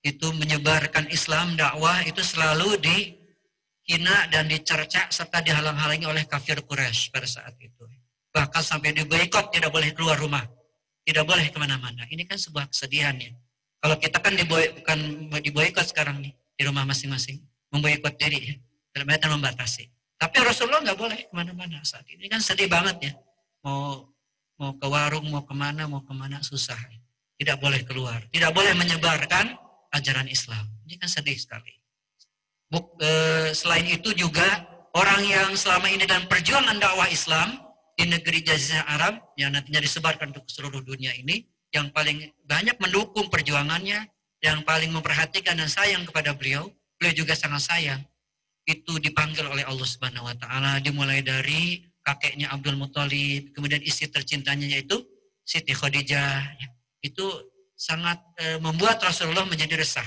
itu menyebarkan Islam, dakwah itu selalu dihina dan dicerca serta dihalang-halangi oleh kafir Quraisy pada saat itu. Bahkan sampai diboikot, tidak boleh keluar rumah, tidak boleh kemana-mana. Ini kan sebuah kesedihan ya. Kalau kita kan bukan diboikot sekarang nih di rumah masing-masing, memboikot diri ya, dalam artian membatasi. Tapi Rasulullah nggak boleh kemana-mana saat ini. Kan sedih banget ya, mau ke warung, mau kemana susah. Tidak boleh keluar, tidak boleh menyebarkan ajaran Islam. Ini kan sedih sekali. Selain itu juga orang yang selama ini dalam perjuangan dakwah Islam di negeri Jazirah Arab yang nantinya disebarkan untuk seluruh dunia ini, yang paling banyak mendukung perjuangannya, yang paling memperhatikan dan sayang kepada beliau juga sangat sayang, itu dipanggil oleh Allah Subhanahu wa taala, dimulai dari kakeknya Abdul Muthalib, kemudian istri tercintanya yaitu Siti Khadijah. Itu sangat membuat Rasulullah menjadi resah.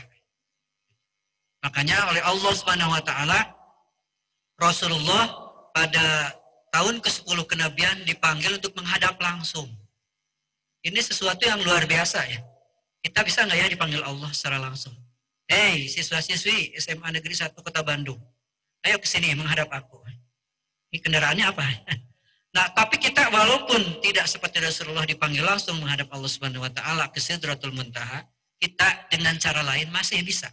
Makanya oleh Allah Subhanahu wa taala Rasulullah pada tahun ke-10 kenabian dipanggil untuk menghadap langsung. Ini sesuatu yang luar biasa ya. Kita bisa nggak ya dipanggil Allah secara langsung? Hei siswa-siswi SMA Negeri 1 Kota Bandung, ayo ke sini menghadap aku. Ini kendaraannya apa? Nah, tapi kita walaupun tidak seperti Rasulullah dipanggil langsung menghadap Allah Subhanahu wa taala ke Sidratul Muntaha, kita dengan cara lain masih bisa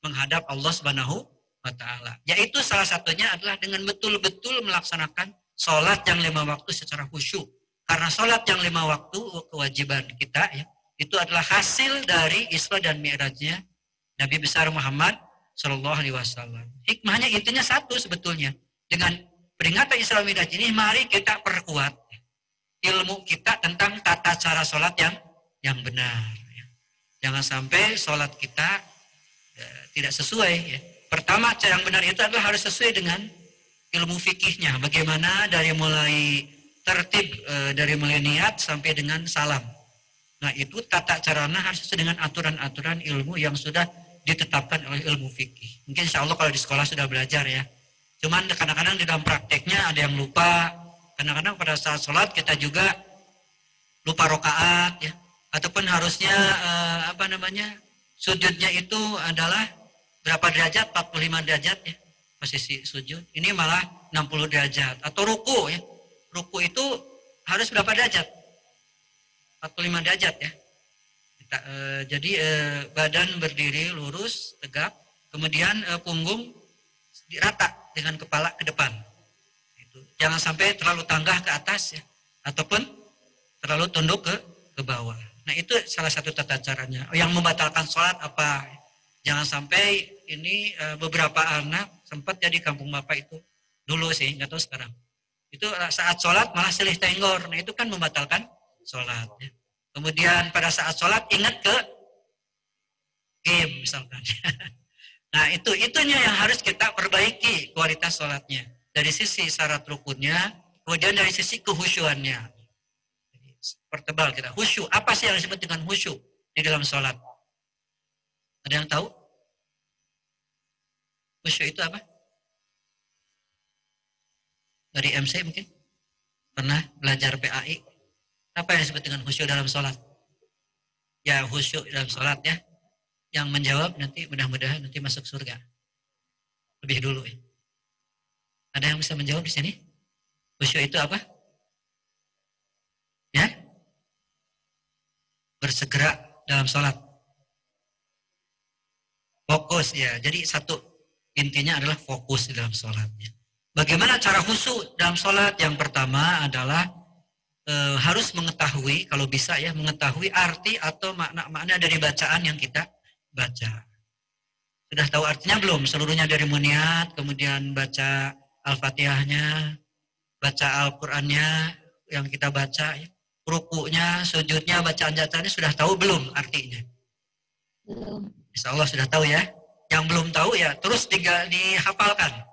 menghadap Allah Subhanahu wa taala. Yaitu salah satunya adalah dengan betul-betul melaksanakan sholat yang 5 waktu secara khusyuk. Karena sholat yang 5 waktu kewajiban kita ya, itu adalah hasil dari Isra dan Mi'rajnya Nabi besar Muhammad Shallallahu Alaihi Wasallam. Hikmahnya intinya satu sebetulnya. Dengan peringatan Isra Mi'raj ini, mari kita perkuat ilmu kita tentang tata cara sholat yang benar. Jangan sampai sholat kita tidak sesuai. Ya. Pertama, cara yang benar itu adalah harus sesuai dengan ilmu fikihnya. Bagaimana dari mulai tertib, dari mulai niat sampai dengan salam. Nah itu tata caranya harus sesuai dengan aturan-aturan ilmu yang sudah ditetapkan oleh ilmu fikih. Mungkin insya Allah kalau di sekolah sudah belajar ya. Cuman kadang-kadang di dalam prakteknya ada yang lupa. Kadang-kadang pada saat sholat kita juga lupa rokaat ya. Ataupun harusnya sujudnya itu adalah berapa derajat? 45 derajat ya. posisi sujud, ini malah 60 derajat. Atau ruku ya. Ruku itu harus berapa derajat? 45 derajat ya. Jadi badan berdiri lurus, tegap, kemudian punggung rata dengan kepala ke depan. Itu. Jangan sampai terlalu tanggah ke atas ya, ataupun terlalu tunduk ke bawah. Nah itu salah satu tata caranya. Yang membatalkan sholat apa? Jangan sampai ini beberapa anak sempat jadi kampung bapak itu dulu sih, nggak tahu sekarang. Itu saat sholat malah silih tenggor. Nah itu kan membatalkan sholat. Ya. Kemudian pada saat sholat ingat ke game misalkan. Nah itunya yang harus kita perbaiki kualitas sholatnya. Dari sisi syarat rukunnya, kemudian dari sisi kehusyuannya. Pertebal kita. Khusyuk. Apa sih yang disebut dengan khusyuk di dalam sholat? Ada yang tahu? Khusyuk itu apa? Dari MC mungkin? Pernah belajar PAI? Apa yang disebut dengan khusyuk dalam sholat? Ya khusyuk dalam sholat ya. Yang menjawab nanti mudah-mudahan nanti masuk surga. Lebih dulu ya. Ada yang bisa menjawab di sini? Khusyuk itu apa? Ya? Bersegera dalam sholat. Fokus ya. Jadi satu intinya adalah fokus di dalam sholatnya. Bagaimana cara khusyuk dalam sholat? Yang pertama adalah harus mengetahui, kalau bisa ya, mengetahui arti atau makna-makna dari bacaan yang kita baca. Sudah tahu artinya belum? Seluruhnya dari muniat, kemudian baca Al-Fatihahnya, baca Al-Qur'annya yang kita baca, ya. Rukunya, sujudnya, bacaan-bacaannya sudah tahu belum artinya? Belum. Insya Allah sudah tahu ya. Yang belum tahu ya terus dihafalkan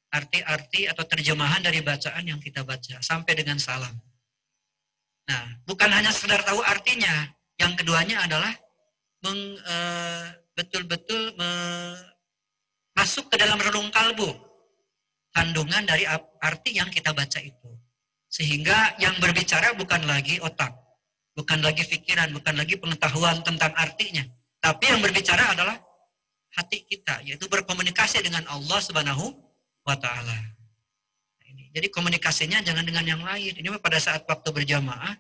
arti-arti atau terjemahan dari bacaan yang kita baca sampai dengan salam. Nah, bukan hanya sekedar tahu artinya, yang keduanya adalah betul-betul masuk ke dalam relung kalbu kandungan dari arti yang kita baca itu. Sehingga yang berbicara bukan lagi otak, bukan lagi pikiran, bukan lagi pengetahuan tentang artinya, tapi yang berbicara adalah hati kita, yaitu berkomunikasi dengan Allah Subhanahu wa Ta'ala. Jadi komunikasinya jangan dengan yang lain. Ini pada saat waktu berjamaah,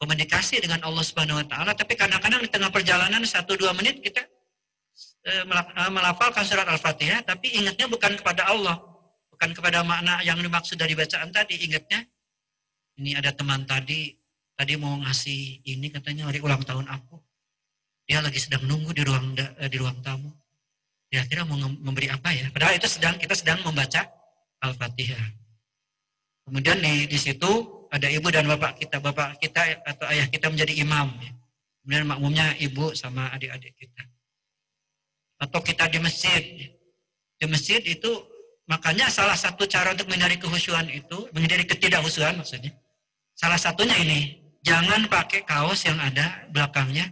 komunikasi dengan Allah Subhanahu wa Ta'ala, tapi kadang-kadang di tengah perjalanan 1-2 menit kita melafalkan surat Al-Fatihah, tapi ingatnya bukan kepada Allah, bukan kepada makna yang dimaksud dari bacaan tadi. Ingatnya, ini ada teman tadi mau ngasih ini katanya hari ulang tahun aku. Dia lagi sedang nunggu di ruang tamu. Kira-kira mau memberi apa ya? Padahal itu kita sedang membaca Al-Fatihah. Kemudian di situ ada ibu dan bapak kita atau ayah kita menjadi imam. Ya. Kemudian makmumnya ibu sama adik-adik kita. Atau kita di masjid. Di masjid itu makanya salah satu cara untuk menghindari kehusuan itu, menghindari ketidakhusuan maksudnya. Salah satunya ini, jangan pakai kaos yang ada belakangnya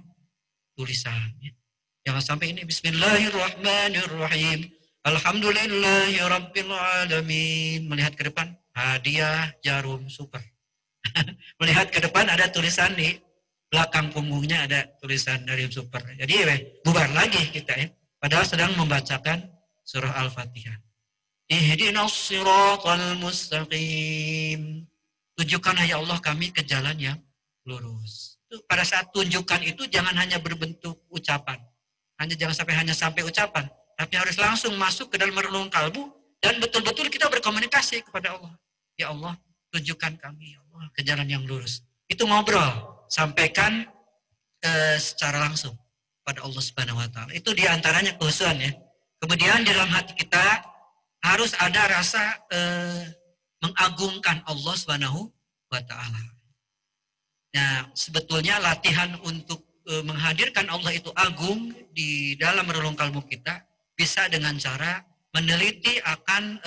tulisan. Ya. Jangan sampai ini Bismillahirrahmanirrahim. Alhamdulillahirrabbilalamin. Melihat ke depan, hadiah jarum super. Melihat ke depan ada tulisan di belakang punggungnya ada tulisan dari super. Jadi bubar lagi kita ya. Padahal sedang membacakan surah Al-Fatihah. Ihdinas siratal mustaqim. Tunjukkan ya Allah kami ke jalan yang lurus. Pada saat tunjukkan itu jangan hanya berbentuk ucapan. Jangan sampai ucapan. Tapi harus langsung masuk ke dalam relung kalbu dan betul-betul kita berkomunikasi kepada Allah. Ya Allah, tunjukkan kami ya Allah ke jalan yang lurus. Itu ngobrol, sampaikan secara langsung pada Allah Subhanahu wa Ta'ala. Itu diantaranya kehusuan ya. Kemudian di dalam hati kita harus ada rasa mengagungkan Allah Subhanahu wa Ta'ala. Nah, sebetulnya latihan untuk menghadirkan Allah itu agung di dalam relung kalbu kita bisa dengan cara meneliti akan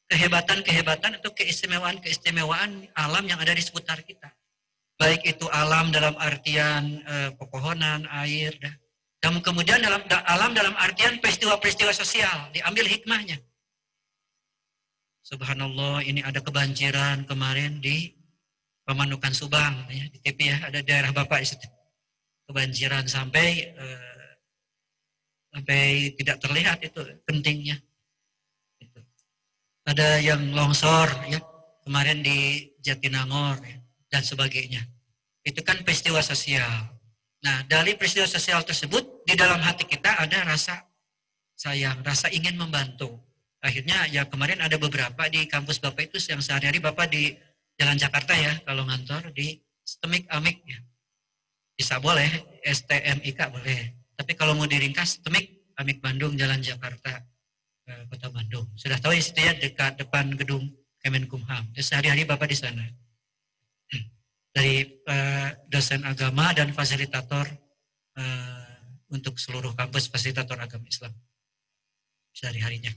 kehebatan-kehebatan atau keistimewaan-keistimewaan alam yang ada di seputar kita. Baik itu alam dalam artian pepohonan, air, dan kemudian alam dalam artian peristiwa-peristiwa sosial, diambil hikmahnya. Subhanallah, ini ada kebanjiran kemarin di Pemanukan Subang, ya, di TV ya, ada daerah Bapak di situ. Kebanjiran sampai tidak terlihat itu pentingnya. ada yang longsor ya, kemarin di Jatinangor ya, dan sebagainya. Itu kan peristiwa sosial. Nah, dari peristiwa sosial tersebut, di dalam hati kita ada rasa sayang, rasa ingin membantu. Akhirnya ya kemarin ada beberapa di kampus Bapak itu yang sehari-hari Bapak di Jalan Jakarta ya, kalau ngantor di STMIK Amik ya. Bisa boleh, STMIK boleh. Tapi kalau mau diringkas, STMIK Amik Bandung, Jalan Jakarta, Kota Bandung. Sudah tahu ya situ ya, dekat depan gedung Kemenkumham. Jadi sehari-hari Bapak di sana. Dari dosen agama dan fasilitator untuk seluruh kampus, fasilitator agama Islam sehari-harinya.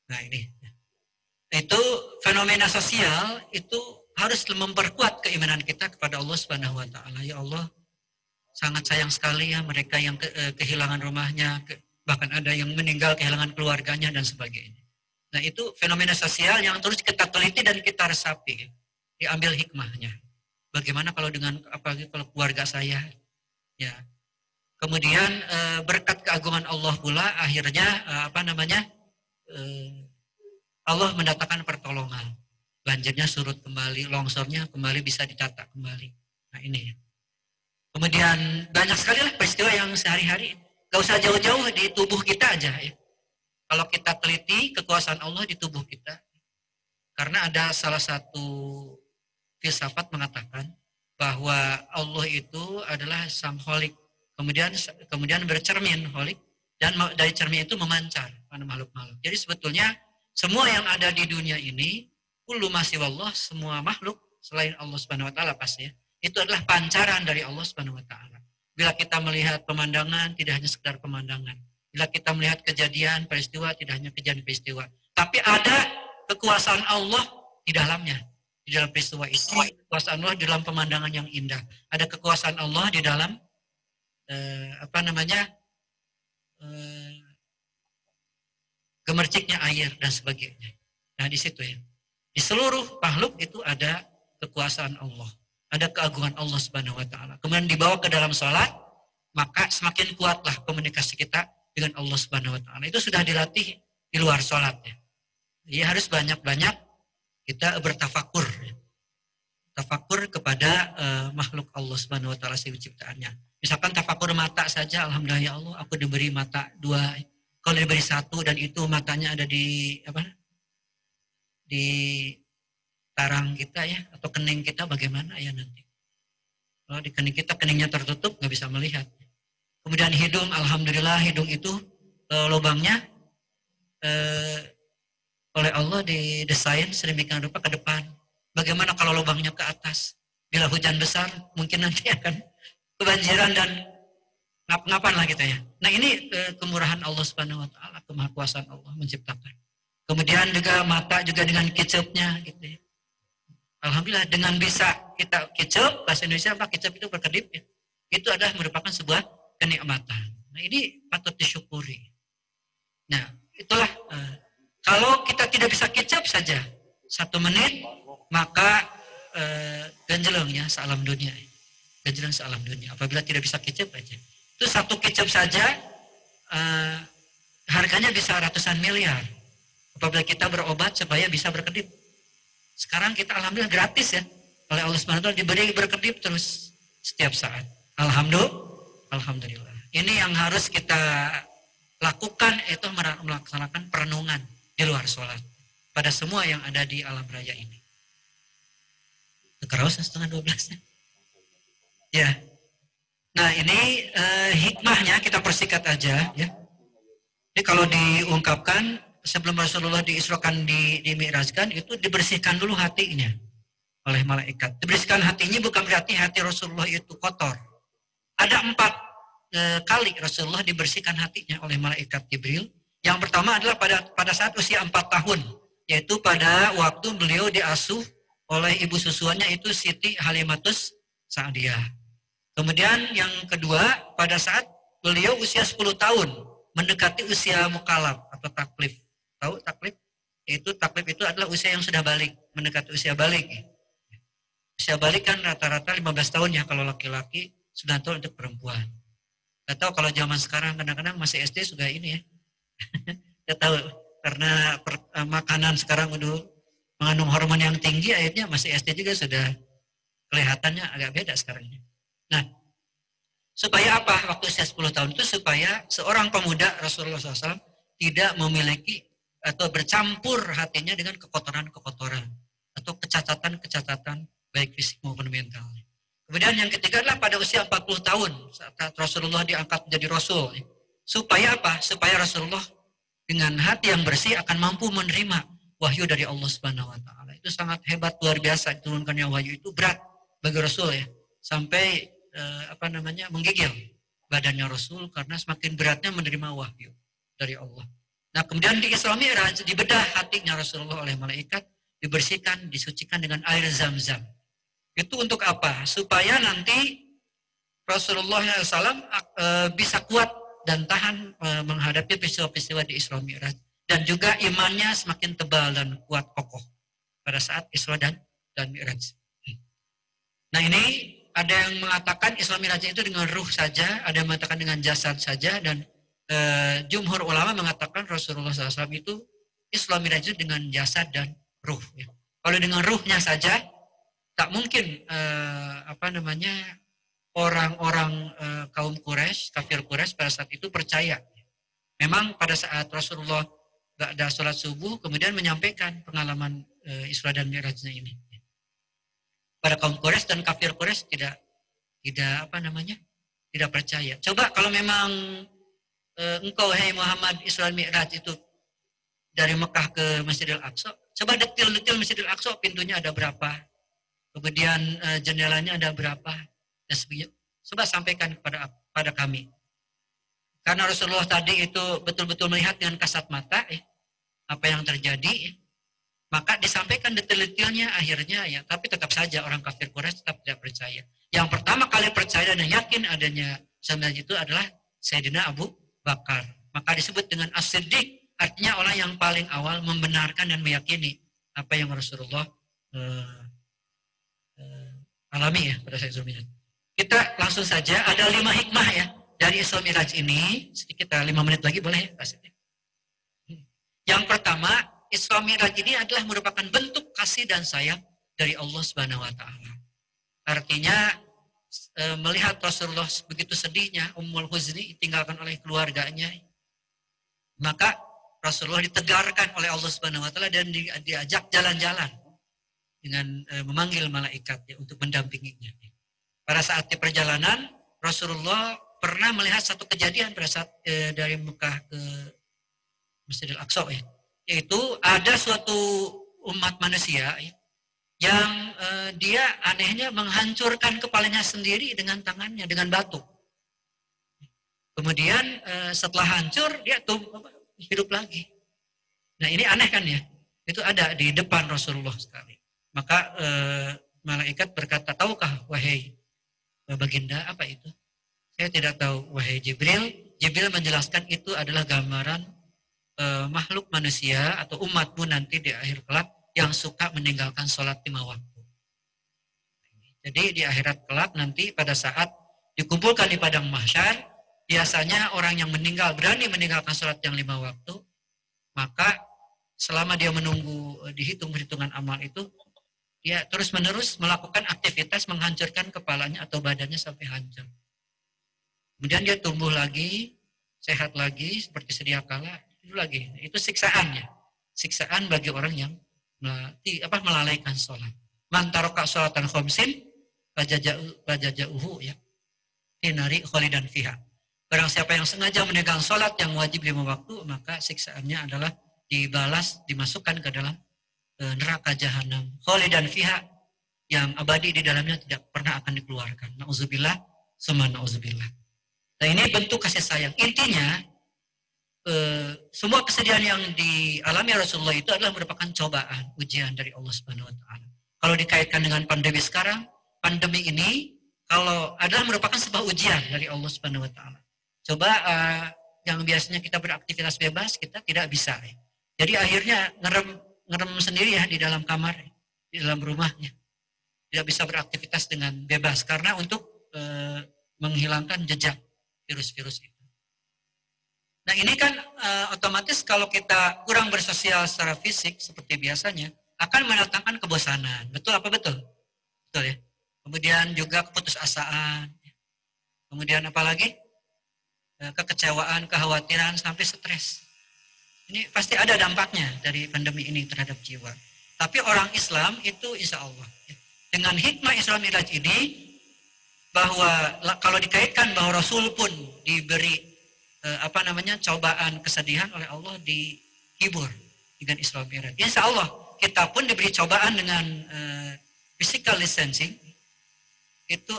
Nah ini, itu fenomena sosial itu harus memperkuat keimanan kita kepada Allah Subhanahu Wa Taala. Ya Allah, sangat sayang sekali ya mereka yang kehilangan rumahnya, bahkan ada yang meninggal kehilangan keluarganya dan sebagainya. Nah itu fenomena sosial yang terus kita teliti dan kita resapi, diambil hikmahnya. Bagaimana kalau dengan apalagi kalau keluarga saya, ya. Kemudian berkat keagungan Allah pula akhirnya Allah mendatangkan pertolongan. Banjirnya surut kembali, longsornya kembali bisa ditata kembali. Nah ini. Kemudian banyak sekali lah peristiwa yang sehari-hari. Gak usah jauh-jauh di tubuh kita aja ya. Kalau kita teliti kekuasaan Allah di tubuh kita. Karena ada salah satu filsafat mengatakan bahwa Allah itu adalah sang holik. Kemudian bercermin holik, dan dari cermin itu memancar pada makhluk-makhluk. Jadi sebetulnya semua yang ada di dunia ini, kullu ma siwallah, semua makhluk selain Allah Subhanahu wa taala pasti ya, itu adalah pancaran dari Allah Subhanahu wa taala. Bila kita melihat pemandangan, tidak hanya sekedar pemandangan. Bila kita melihat kejadian, peristiwa, tidak hanya kejadian peristiwa, tapi ada kekuasaan Allah di dalamnya. Di dalam peristiwa itu, kekuasaan Allah di dalam pemandangan yang indah. Ada kekuasaan Allah di dalam gemerciknya air dan sebagainya. Nah di situ ya, di seluruh makhluk itu ada kekuasaan Allah, ada keagungan Allah Subhanahu Wa Taala. Kemudian dibawa ke dalam sholat, maka semakin kuatlah komunikasi kita dengan Allah Subhanahu Wa Taala. Itu sudah dilatih di luar sholat ya. Jadi harus banyak-banyak kita bertafakur, ya. Tafakur kepada makhluk Allah Subhanahu Wa Taala, si ciptaannya. Misalkan tafakur mata saja, alhamdulillah ya Allah, aku diberi mata 2. Kalau diberi 1 dan itu matanya ada di tarang kita ya, atau kening kita, bagaimana ya nanti? Kalau di kening kita, keningnya tertutup, nggak bisa melihat. Kemudian hidung, alhamdulillah hidung itu lubangnya oleh Allah didesain sedemikian rupa ke depan. Bagaimana kalau lubangnya ke atas? Bila hujan besar, mungkin nanti akan kebanjiran dan ngap-ngapan lah kita ya. Nah ini kemurahan Allah Subhanahu Wa Taala, kemahakuasaan Allah menciptakan. Kemudian juga mata juga dengan kicupnya gitu ya. Alhamdulillah dengan bisa kita kicup, bahasa Indonesia apa kicup itu berkedip ya. Itu adalah merupakan sebuah kenikmatan. Nah ini patut disyukuri. Nah itulah kalau kita tidak bisa kicup saja 1 menit, maka ganjelengnya sealam dunia. Ganjeleng sealam dunia. Apabila tidak bisa kicup aja. Itu 1 kicup saja harganya bisa ratusan miliar. Apabila kita berobat supaya bisa berkedip. Sekarang kita alhamdulillah gratis ya. Oleh Allah SWT diberi berkedip terus setiap saat. Alhamdulillah. Ini yang harus kita lakukan, itu melaksanakan perenungan di luar sholat. Pada semua yang ada di alam raya ini. Kerausan 11:30 ya. Nah ini hikmahnya kita persikat aja ya. Jadi kalau diungkapkan sebelum Rasulullah diisrokan, dimi'rajkan, itu dibersihkan dulu hatinya oleh malaikat. Dibersihkan hatinya bukan berarti hati Rasulullah itu kotor. Ada 4 kali Rasulullah dibersihkan hatinya oleh malaikat Jibril. Yang pertama adalah pada saat usia 4 tahun, yaitu pada waktu beliau diasuh oleh ibu susuannya itu Siti Halimatus Sa'diyah. Kemudian yang kedua pada saat beliau usia 10 tahun, mendekati usia mukalaf atau taklif. Tahu taklif? Taklif itu adalah usia yang sudah balik, mendekati usia balik. Usia balik kan rata-rata 15 tahun ya kalau laki-laki, 9 tahun untuk perempuan. Gak tahu kalau zaman sekarang kadang-kadang masih SD sudah ini ya. Gak tahu. karena makanan sekarang udah mengandung hormon yang tinggi, akhirnya masih SD juga sudah kelihatannya agak beda sekarang. Nah, supaya apa? Waktu usia 10 tahun itu supaya seorang pemuda Rasulullah SAW tidak memiliki atau bercampur hatinya dengan kekotoran-kekotoran atau kecacatan-kecacatan baik fisik maupun mental. Kemudian yang ketiga adalah pada usia 40 tahun saat Rasulullah diangkat menjadi Rasul. Supaya apa? Supaya Rasulullah dengan hati yang bersih akan mampu menerima wahyu dari Allah Subhanahu wa taala. Itu sangat hebat, luar biasa diturunkannya wahyu, itu berat bagi Rasul ya. Sampai menggigil badannya Rasul karena semakin beratnya menerima wahyu dari Allah. Nah, kemudian di Isra Mi'raj dibedah hatinya Rasulullah oleh malaikat, dibersihkan, disucikan dengan air Zam-Zam. Itu untuk apa? Supaya nanti Rasulullah SAW bisa kuat dan tahan menghadapi peristiwa-peristiwa di Isra Mi'raj, dan juga imannya semakin tebal dan kuat kokoh pada saat Isra dan Mi'raj. Nah, ini ada yang mengatakan Isra Mi'raj itu dengan ruh saja, ada yang mengatakan dengan jasad saja, dan jumhur ulama mengatakan Rasulullah SAW itu Isra Mi'raj itu dengan jasad dan ruh. Ya. Kalau dengan ruhnya saja, tak mungkin orang-orang kaum Quraisy, kafir Quraisy pada saat itu percaya. Memang pada saat Rasulullah gak ada sholat subuh, kemudian menyampaikan pengalaman Isra dan Mi'rajnya ini. Pada kaum Quraisy dan kafir Quraisy tidak percaya. Coba kalau memang engkau, hai Muhammad, Isra Mi'raj itu dari Mekah ke Masjidil Aqsa, coba detil-detil Masjidil Aqsa, pintunya ada berapa, kemudian jendelanya ada berapa, dan sebagainya. Coba sampaikan kepada kami. Karena Rasulullah tadi itu betul-betul melihat dengan kasat mata apa yang terjadi, maka disampaikan detail-detailnya akhirnya ya, tapi tetap saja orang kafir Quraisy tetap tidak percaya. Yang pertama kali percaya dan yakin adanya sebenarnya itu adalah Sayyidina Abu Bakar. Maka disebut dengan As-Siddiq, artinya orang yang paling awal membenarkan dan meyakini apa yang Rasulullah alami ya pada saat Isra Mi'raj. Kita langsung saja, ada 5 hikmah ya dari Isra Mi'raj ini. Sedikit 5 menit lagi boleh ya? Yang pertama, Isra Mi'raj ini adalah merupakan bentuk kasih dan sayang dari Allah Subhanahu wa taala. Artinya melihat Rasulullah begitu sedihnya, Ummul Huzni ditinggalkan oleh keluarganya, maka Rasulullah ditegarkan oleh Allah Subhanahu wa taala dan diajak jalan-jalan dengan memanggil malaikat ya, untuk mendampinginya. Pada saat di perjalanan, Rasulullah pernah melihat satu kejadian pada saat dari Mekah ke Masjidil Aqsa ya. Yaitu ada suatu umat manusia ya, yang dia anehnya menghancurkan kepalanya sendiri dengan tangannya, dengan batu. Kemudian setelah hancur, dia hidup lagi. Nah, ini aneh kan ya? Itu ada di depan Rasulullah sekali. Maka malaikat berkata, tahukah wahai baginda apa itu? Saya tidak tahu wahai Jibril. Jibril menjelaskan itu adalah gambaran makhluk manusia atau umatmu nanti di akhir kelak yang suka meninggalkan sholat 5 waktu. Jadi di akhirat kelak nanti pada saat dikumpulkan di padang mahsyar, biasanya orang yang berani meninggalkan sholat yang 5 waktu, maka selama dia menunggu dihitung-hitungan amal itu, dia terus-menerus melakukan aktivitas menghancurkan kepalanya atau badannya sampai hancur. Kemudian dia tumbuh lagi, sehat lagi seperti sedia kala, itu lagi. Itu siksaannya. Siksaan bagi orang yang melalaikan sholat. Man taraka sholatan khamsin fajaza'uhu ya. Finari khalidan fiha. Barang siapa yang sengaja meninggalkan sholat yang wajib 5 waktu, maka siksaannya adalah dibalas, dimasukkan ke dalam neraka jahanam. Khalidan fiha, yang abadi di dalamnya tidak pernah akan dikeluarkan. Na'udzubillah, summa na'udzubillah. Nah, ini bentuk kasih sayang. Intinya, semua kesedihan yang dialami Rasulullah itu adalah merupakan cobaan, ujian dari Allah Subhanahu wa taala. Kalau dikaitkan dengan pandemi sekarang, pandemi ini kalau adalah merupakan sebuah ujian dari Allah Subhanahu wa taala. Coba yang biasanya kita beraktivitas bebas, kita tidak bisa. Jadi akhirnya ngerem sendiri ya di dalam kamar, di dalam rumahnya. Tidak bisa beraktivitas dengan bebas karena untuk menghilangkan jejak virus-virus itu. Nah ini kan otomatis kalau kita kurang bersosial secara fisik seperti biasanya, akan mendatangkan kebosanan. Betul apa betul? Betul ya. Kemudian juga keputusasaan. Kemudian apalagi? Kekecewaan, kekhawatiran, sampai stres. Ini pasti ada dampaknya dari pandemi ini terhadap jiwa. Tapi orang Islam itu insya Allah. Dengan hikmah Isra Mi'raj ini, bahwa kalau dikaitkan bahwa Rasul pun diberi cobaan, kesedihan oleh Allah, dihibur dengan Isra Mi'raj. Insya Allah kita pun diberi cobaan dengan physical distancing, itu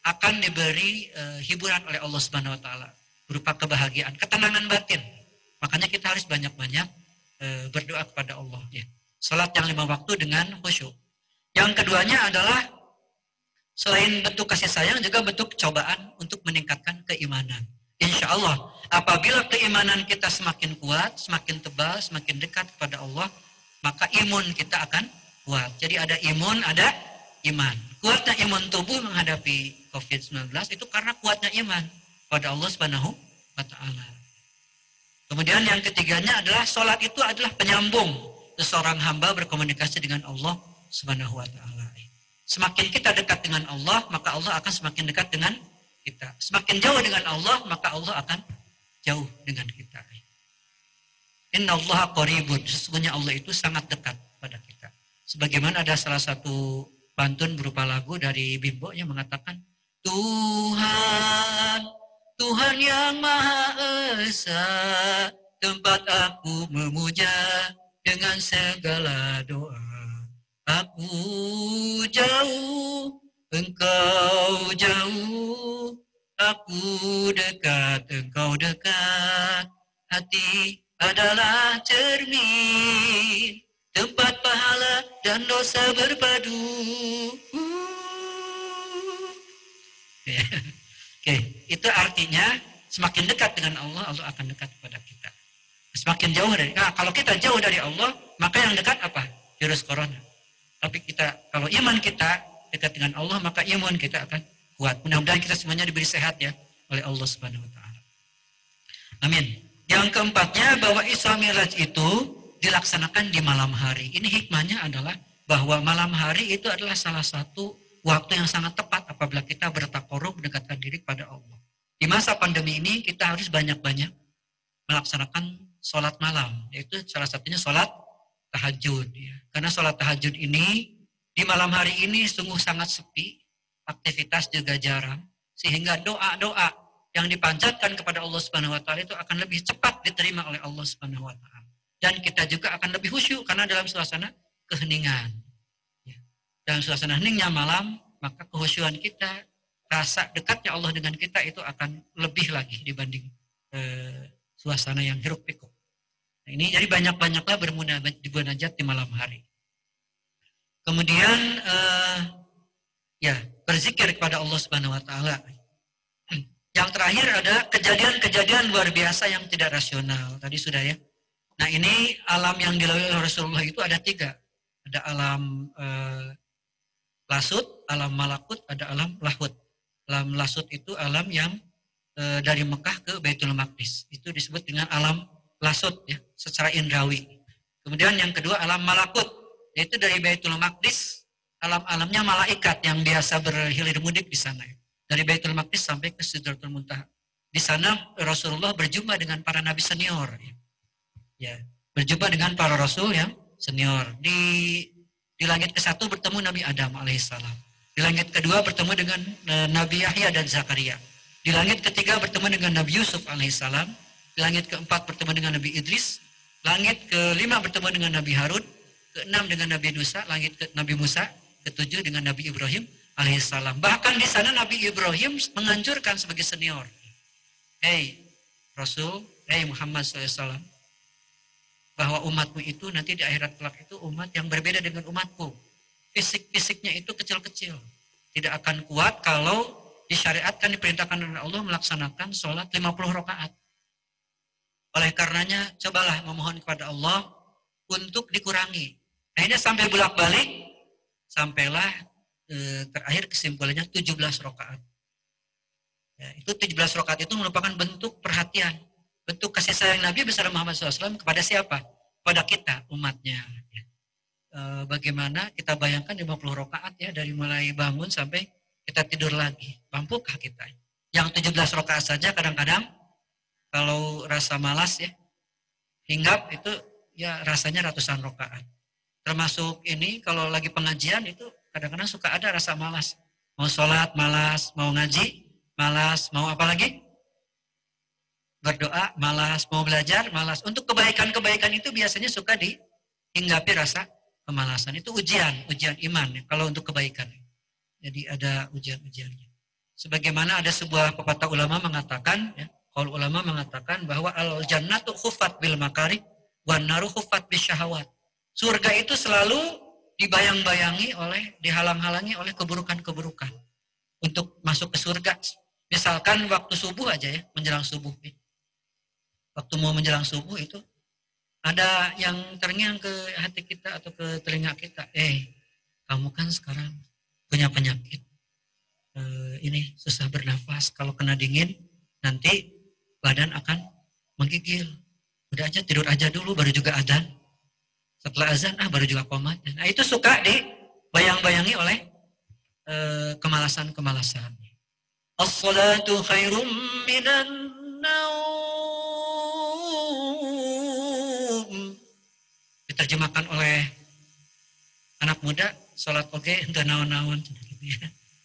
akan diberi hiburan oleh Allah Subhanahu Wa Taala berupa kebahagiaan, ketenangan batin. Makanya kita harus banyak-banyak berdoa kepada Allah. Ya. Salat yang 5 waktu dengan khusyuk. Yang keduanya adalah selain bentuk kasih sayang juga bentuk cobaan untuk meningkatkan keimanan. Insya Allah apabila keimanan kita semakin kuat, semakin tebal, semakin dekat kepada Allah, maka imun kita akan kuat. Jadi ada imun, ada iman. Kuatnya imun tubuh menghadapi COVID-19 itu karena kuatnya iman pada Allah Subhanahu wa Ta'ala. Kemudian yang ketiganya adalah sholat itu adalah penyambung seseorang hamba berkomunikasi dengan Allah Subhanahu wa Ta'ala. Semakin kita dekat dengan Allah, maka Allah akan semakin dekat dengan kita. Semakin jauh dengan Allah, maka Allah akan jauh dengan kita. Innallaha qaribun, sesungguhnya Allah itu sangat dekat pada kita. Sebagaimana ada salah satu pantun berupa lagu dari Bimbo yang mengatakan, Tuhan, Tuhan yang Maha Esa, tempat aku memuja dengan segala doa. Aku jauh, engkau jauh, aku dekat, engkau dekat. Hati adalah cermin, tempat pahala dan dosa berpadu. Oke, itu artinya semakin dekat dengan Allah, Allah akan dekat kepada kita. Semakin jauh dari, kalau kita jauh dari Allah, maka yang dekat apa? Virus corona. Tapi kalau iman kita dekat dengan Allah, maka iman kita akan kuat. Mudah-mudahan kita semuanya diberi sehat ya oleh Allah Subhanahu Wa Taala. Amin. Yang keempatnya bahwa Isra Mi'raj itu dilaksanakan di malam hari. Ini hikmahnya adalah bahwa malam hari itu adalah salah satu waktu yang sangat tepat apabila kita bertakarub mendekatkan diri kepada Allah. Di masa pandemi ini kita harus banyak-banyak melaksanakan sholat malam, yaitu salah satunya sholat tahajud. Ya. Karena sholat tahajud ini di malam hari ini sungguh sangat sepi, aktivitas juga jarang, sehingga doa-doa yang dipanjatkan kepada Allah Subhanahu Wa Taala itu akan lebih cepat diterima oleh Allah Subhanahu Wa Taala. Dan kita juga akan lebih khusyuk karena dalam suasana keheningan. Dalam suasana heningnya malam, maka kehusyuan kita, rasa dekatnya Allah dengan kita itu akan lebih lagi dibanding suasana yang hiruk pikuk. Nah, ini jadi banyak-banyaklah bermunajat di malam hari. Kemudian berzikir kepada Allah Subhanahu Wa Taala. Yang terakhir ada kejadian-kejadian luar biasa yang tidak rasional. Tadi sudah ya. Nah ini alam yang dilalui oleh Rasulullah itu ada 3. Ada alam lasut, alam malakut, ada alam lahut. Alam lasut itu alam yang dari Mekah ke Baitul Maqdis. Itu disebut dengan alam lasut ya, secara indrawi. Kemudian yang kedua alam malakut, yaitu dari Baitul Maqdis, alam-alamnya malaikat yang biasa berhilir mudik di sana. Dari Baitul Maqdis sampai ke Sidratul Muntaha. Di sana Rasulullah berjumpa dengan para nabi senior. Ya, berjumpa dengan para rasul yang senior. Di langit ke-1 bertemu Nabi Adam alaihissalam. Di langit kedua bertemu dengan Nabi Yahya dan Zakaria. Di langit ketiga bertemu dengan Nabi Yusuf alaihissalam. Di langit keempat bertemu dengan Nabi Idris. Langit kelima bertemu dengan Nabi Harun. Keenam dengan Nabi Nabi Musa. Ketujuh dengan Nabi Ibrahim alaihissalam. Bahkan di sana Nabi Ibrahim menganjurkan sebagai senior. Hei Rasul, hei Muhammad SAW. Bahwa umatmu itu nanti di akhirat kelak itu umat yang berbeda dengan umatku. Fisik-fisiknya itu kecil-kecil. Tidak akan kuat kalau disyariatkan, diperintahkan oleh Allah melaksanakan sholat 50 rakaat. Oleh karenanya, cobalah memohon kepada Allah untuk dikurangi. Akhirnya sampai bolak-balik, sampailah terakhir kesimpulannya 17 rakaat. Ya, itu 17 rakaat itu merupakan bentuk perhatian, bentuk kasih sayang Nabi besar Muhammad SAW kepada siapa? Kepada kita, umatnya. Bagaimana kita bayangkan 50 rakaat ya, dari mulai bangun sampai kita tidur lagi. Mampukah kita? Yang 17 rakaat saja kadang-kadang kalau rasa malas ya, hinggap itu ya rasanya ratusan rakaat. Termasuk ini kalau lagi pengajian itu kadang-kadang suka ada rasa malas. Mau sholat malas, mau ngaji malas, mau apa lagi? Berdoa malas, mau belajar malas. Untuk kebaikan-kebaikan itu biasanya suka dihinggapi rasa kemalasan. Itu ujian iman ya, kalau untuk kebaikan. Jadi ada ujian-ujiannya. Sebagaimana ada sebuah pepatah ulama mengatakan, ya, kalau ulama mengatakan bahwa al-jannatu khuffat bil makari wan naru khuffat bis syahawat. Surga itu selalu dibayang-bayangi dihalang-halangi oleh keburukan-keburukan. Untuk masuk ke surga, misalkan waktu subuh aja ya, menjelang subuh. Waktu mau menjelang subuh itu, ada yang terngiang ke hati kita atau ke telinga kita. Kamu kan sekarang punya penyakit. Ini susah bernafas. Kalau kena dingin, nanti badan akan menggigil. Udah aja tidur aja dulu, baru juga adzan. Setelah azan, baru juga komat. Nah itu suka dibayang-bayangi oleh kemalasan-kemalasan. As-salatu khairum minan naum. Diterjemahkan oleh anak muda, salat oge henteu naon-naon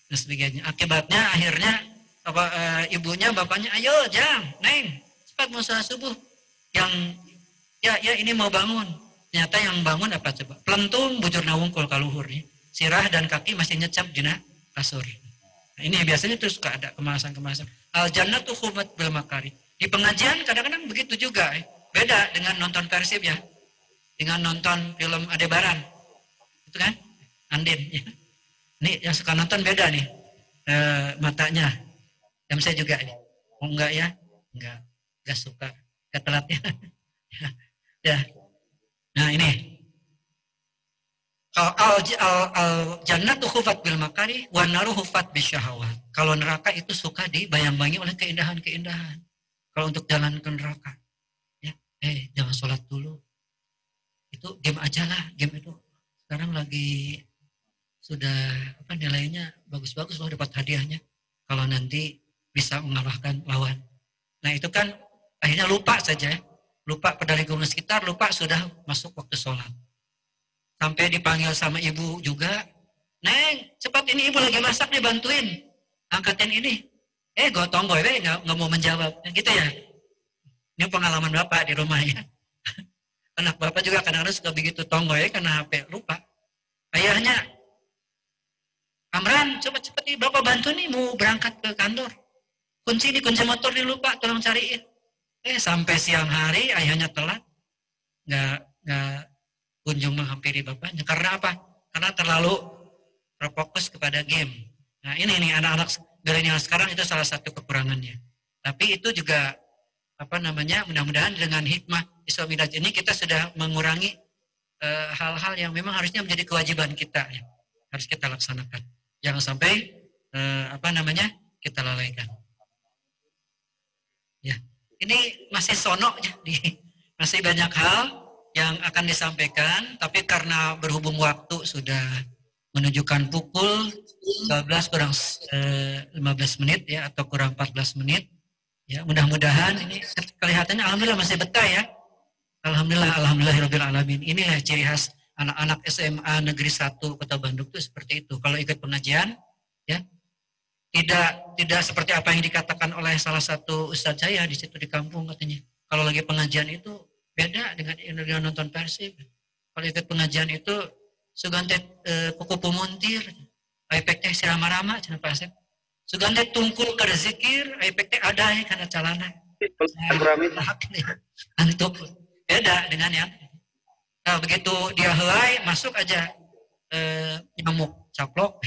dan sebagainya. Akibatnya akhirnya ibunya, bapaknya, ayo jang, neng, cepat mau salat subuh. Yang ya ini mau bangun. Ternyata yang bangun apa coba? Pelentung bujurna wungkul kaluhur nih. Sirah dan kaki masih nyecap dina kasur. Nah, ini biasanya terus suka ada kemalasan-kemalasan. Al jannatu khuffat bil makari. Di pengajian kadang-kadang begitu juga. Beda dengan nonton Persib ya. Dengan nonton film Adebaran. Itu kan? Andin. Ya. Ini yang suka nonton beda nih. Matanya. Yang saya juga nih. Oh enggak ya? Enggak suka. Enggak telatnya. Ya. Nah ini. Al-jannatu khuffat bil makari wan naru khuffat bis syahawat. Kalau neraka itu suka dibayang-bayangi oleh keindahan-keindahan. Kalau untuk jalan ke neraka, ya, jangan sholat dulu. Itu game aja lah, game itu sekarang lagi sudah nilainya bagus-bagus loh, dapat hadiahnya. Kalau nanti bisa mengalahkan lawan. Nah itu kan akhirnya lupa saja, lupa pada lingkungan sekitar, lupa sudah masuk waktu sholat. Sampai dipanggil sama ibu juga, neng cepat ini ibu lagi masak nih, bantuin angkatin ini. Gotong gue nggak mau menjawab, gitu ya. Ini pengalaman bapak di rumah ya. Anak bapak juga kadang-kadang suka begitu, tonggoy karena HP lupa. Ayahnya, Amran cepet-cepet nih bapak bantu nih mau berangkat ke kantor. Kunci motor nih lupa, tolong cariin. Sampai siang hari ayahnya telat, nggak kunjung menghampiri bapaknya. Karena apa? Karena terlalu terfokus kepada game. Nah ini nih anak-anak milenial sekarang itu salah satu kekurangannya. Tapi itu juga mudah-mudahan dengan hikmah Isra Mi'raj ini kita sudah mengurangi hal-hal yang memang harusnya menjadi kewajiban kita ya. Harus kita laksanakan. Jangan sampai kita lalaikan. Ya. Ini masih sonok ya, masih banyak hal yang akan disampaikan, tapi karena berhubung waktu sudah menunjukkan pukul 12 kurang 15 menit ya, atau kurang 14 menit. Ya, mudah-mudahan ini kelihatannya alhamdulillah masih betah ya. Alhamdulillahirabbil alamin. Ini ya ciri khas anak-anak SMA Negeri 1 Kota Bandung itu seperti itu. Kalau ikut pengajian ya tidak seperti apa yang dikatakan oleh salah satu ustadz saya di situ di kampung katanya. Kalau lagi pengajian itu beda dengan nonton Persib. Kalau ikut pengajian itu sugantet kuku pumuntir, aipek teh sirama-rama cenah Pak Asep. Sugantet tungkul ke zikir, aipek teh ada ya kana calana. Antuk beda dengan yang. Nah begitu dia helai masuk aja nyamuk caplok.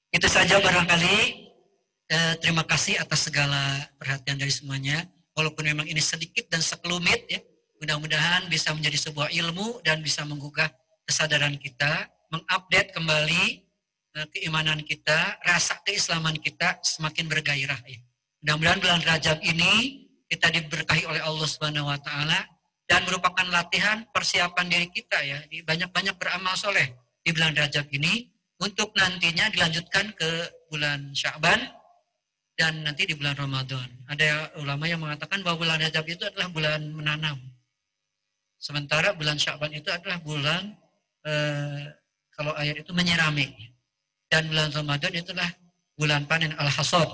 Itu saja barangkali. Terima kasih atas segala perhatian dari semuanya. Walaupun memang ini sedikit dan sekelumit ya, mudah-mudahan bisa menjadi sebuah ilmu dan bisa menggugah kesadaran kita, mengupdate kembali keimanan kita, rasa keislaman kita semakin bergairah ya. Mudah-mudahan bulan Rajab ini kita diberkahi oleh Allah Subhanahu wa taala dan merupakan latihan persiapan diri kita ya, di banyak-banyak beramal soleh di bulan Rajab ini untuk nantinya dilanjutkan ke bulan Sya'ban dan nanti di bulan Ramadan. Ada ulama yang mengatakan bahwa bulan Rajab itu adalah bulan menanam. Sementara bulan Sya'ban itu adalah bulan kalau ayat itu menyirami. Dan bulan Ramadan itulah bulan panen al-hasad,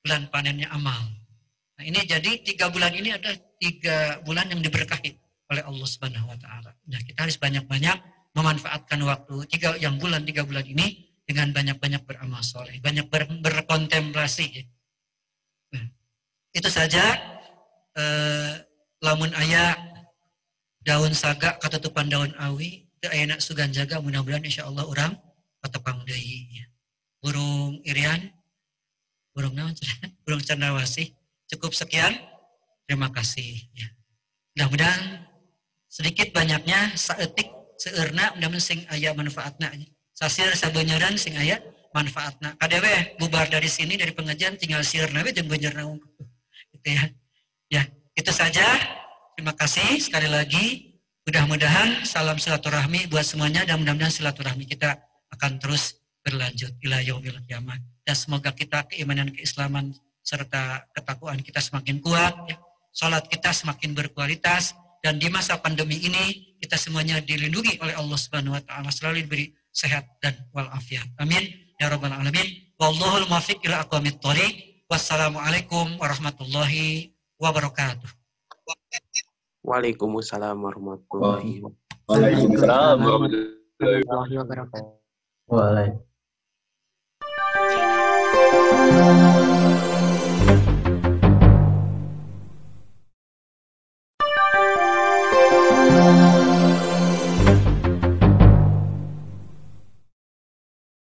bulan panennya amal. Nah, ini jadi 3 bulan ini adalah 3 bulan yang diberkahi oleh Allah Subhanahu wa taala. Nah, kita harus banyak-banyak memanfaatkan waktu 3 bulan ini dengan banyak-banyak beramal soleh, banyak berkontemplasi. Nah, itu saja lamun aya daun saga katutupan daun awi teu ayeuna sugan jaga, mudah-mudahan insyaallah urang patepang deui. Burung irian, burung naon? Burung cendrawasih. Cukup sekian. Terima kasih. Ya. Mudah-mudahan sedikit banyaknya saeutik seueurna mudah-mudahan sing aya manfaatna. Sasir sabeuneureun sing aya manfaatna. Kadewe bubar dari sini dari pengajian tinggal sieurna we jeung beunyeurna. Gitu ya. Ya, itu saja. Terima kasih sekali lagi. Mudah-mudahan salam silaturahmi buat semuanya dan mudah-mudahan silaturahmi kita akan terus berlanjut ila yaumil qiyamah. Dan semoga kita keimanan, keislaman serta ketakwaan kita semakin kuat, ya. Salat kita semakin berkualitas dan di masa pandemi ini kita semuanya dilindungi oleh Allah Subhanahu wa taala, selalu diberi sehat dan walafiat. Amin ya rabbal alamin. Wallahul muwaffiq ila aqwamit thoriq. Wassalamualaikum warahmatullahi wabarakatuh. Waalaikumsalam warahmatullahi wabarakatuh. Waalaikumsalam warahmatullahi wabarakatuh.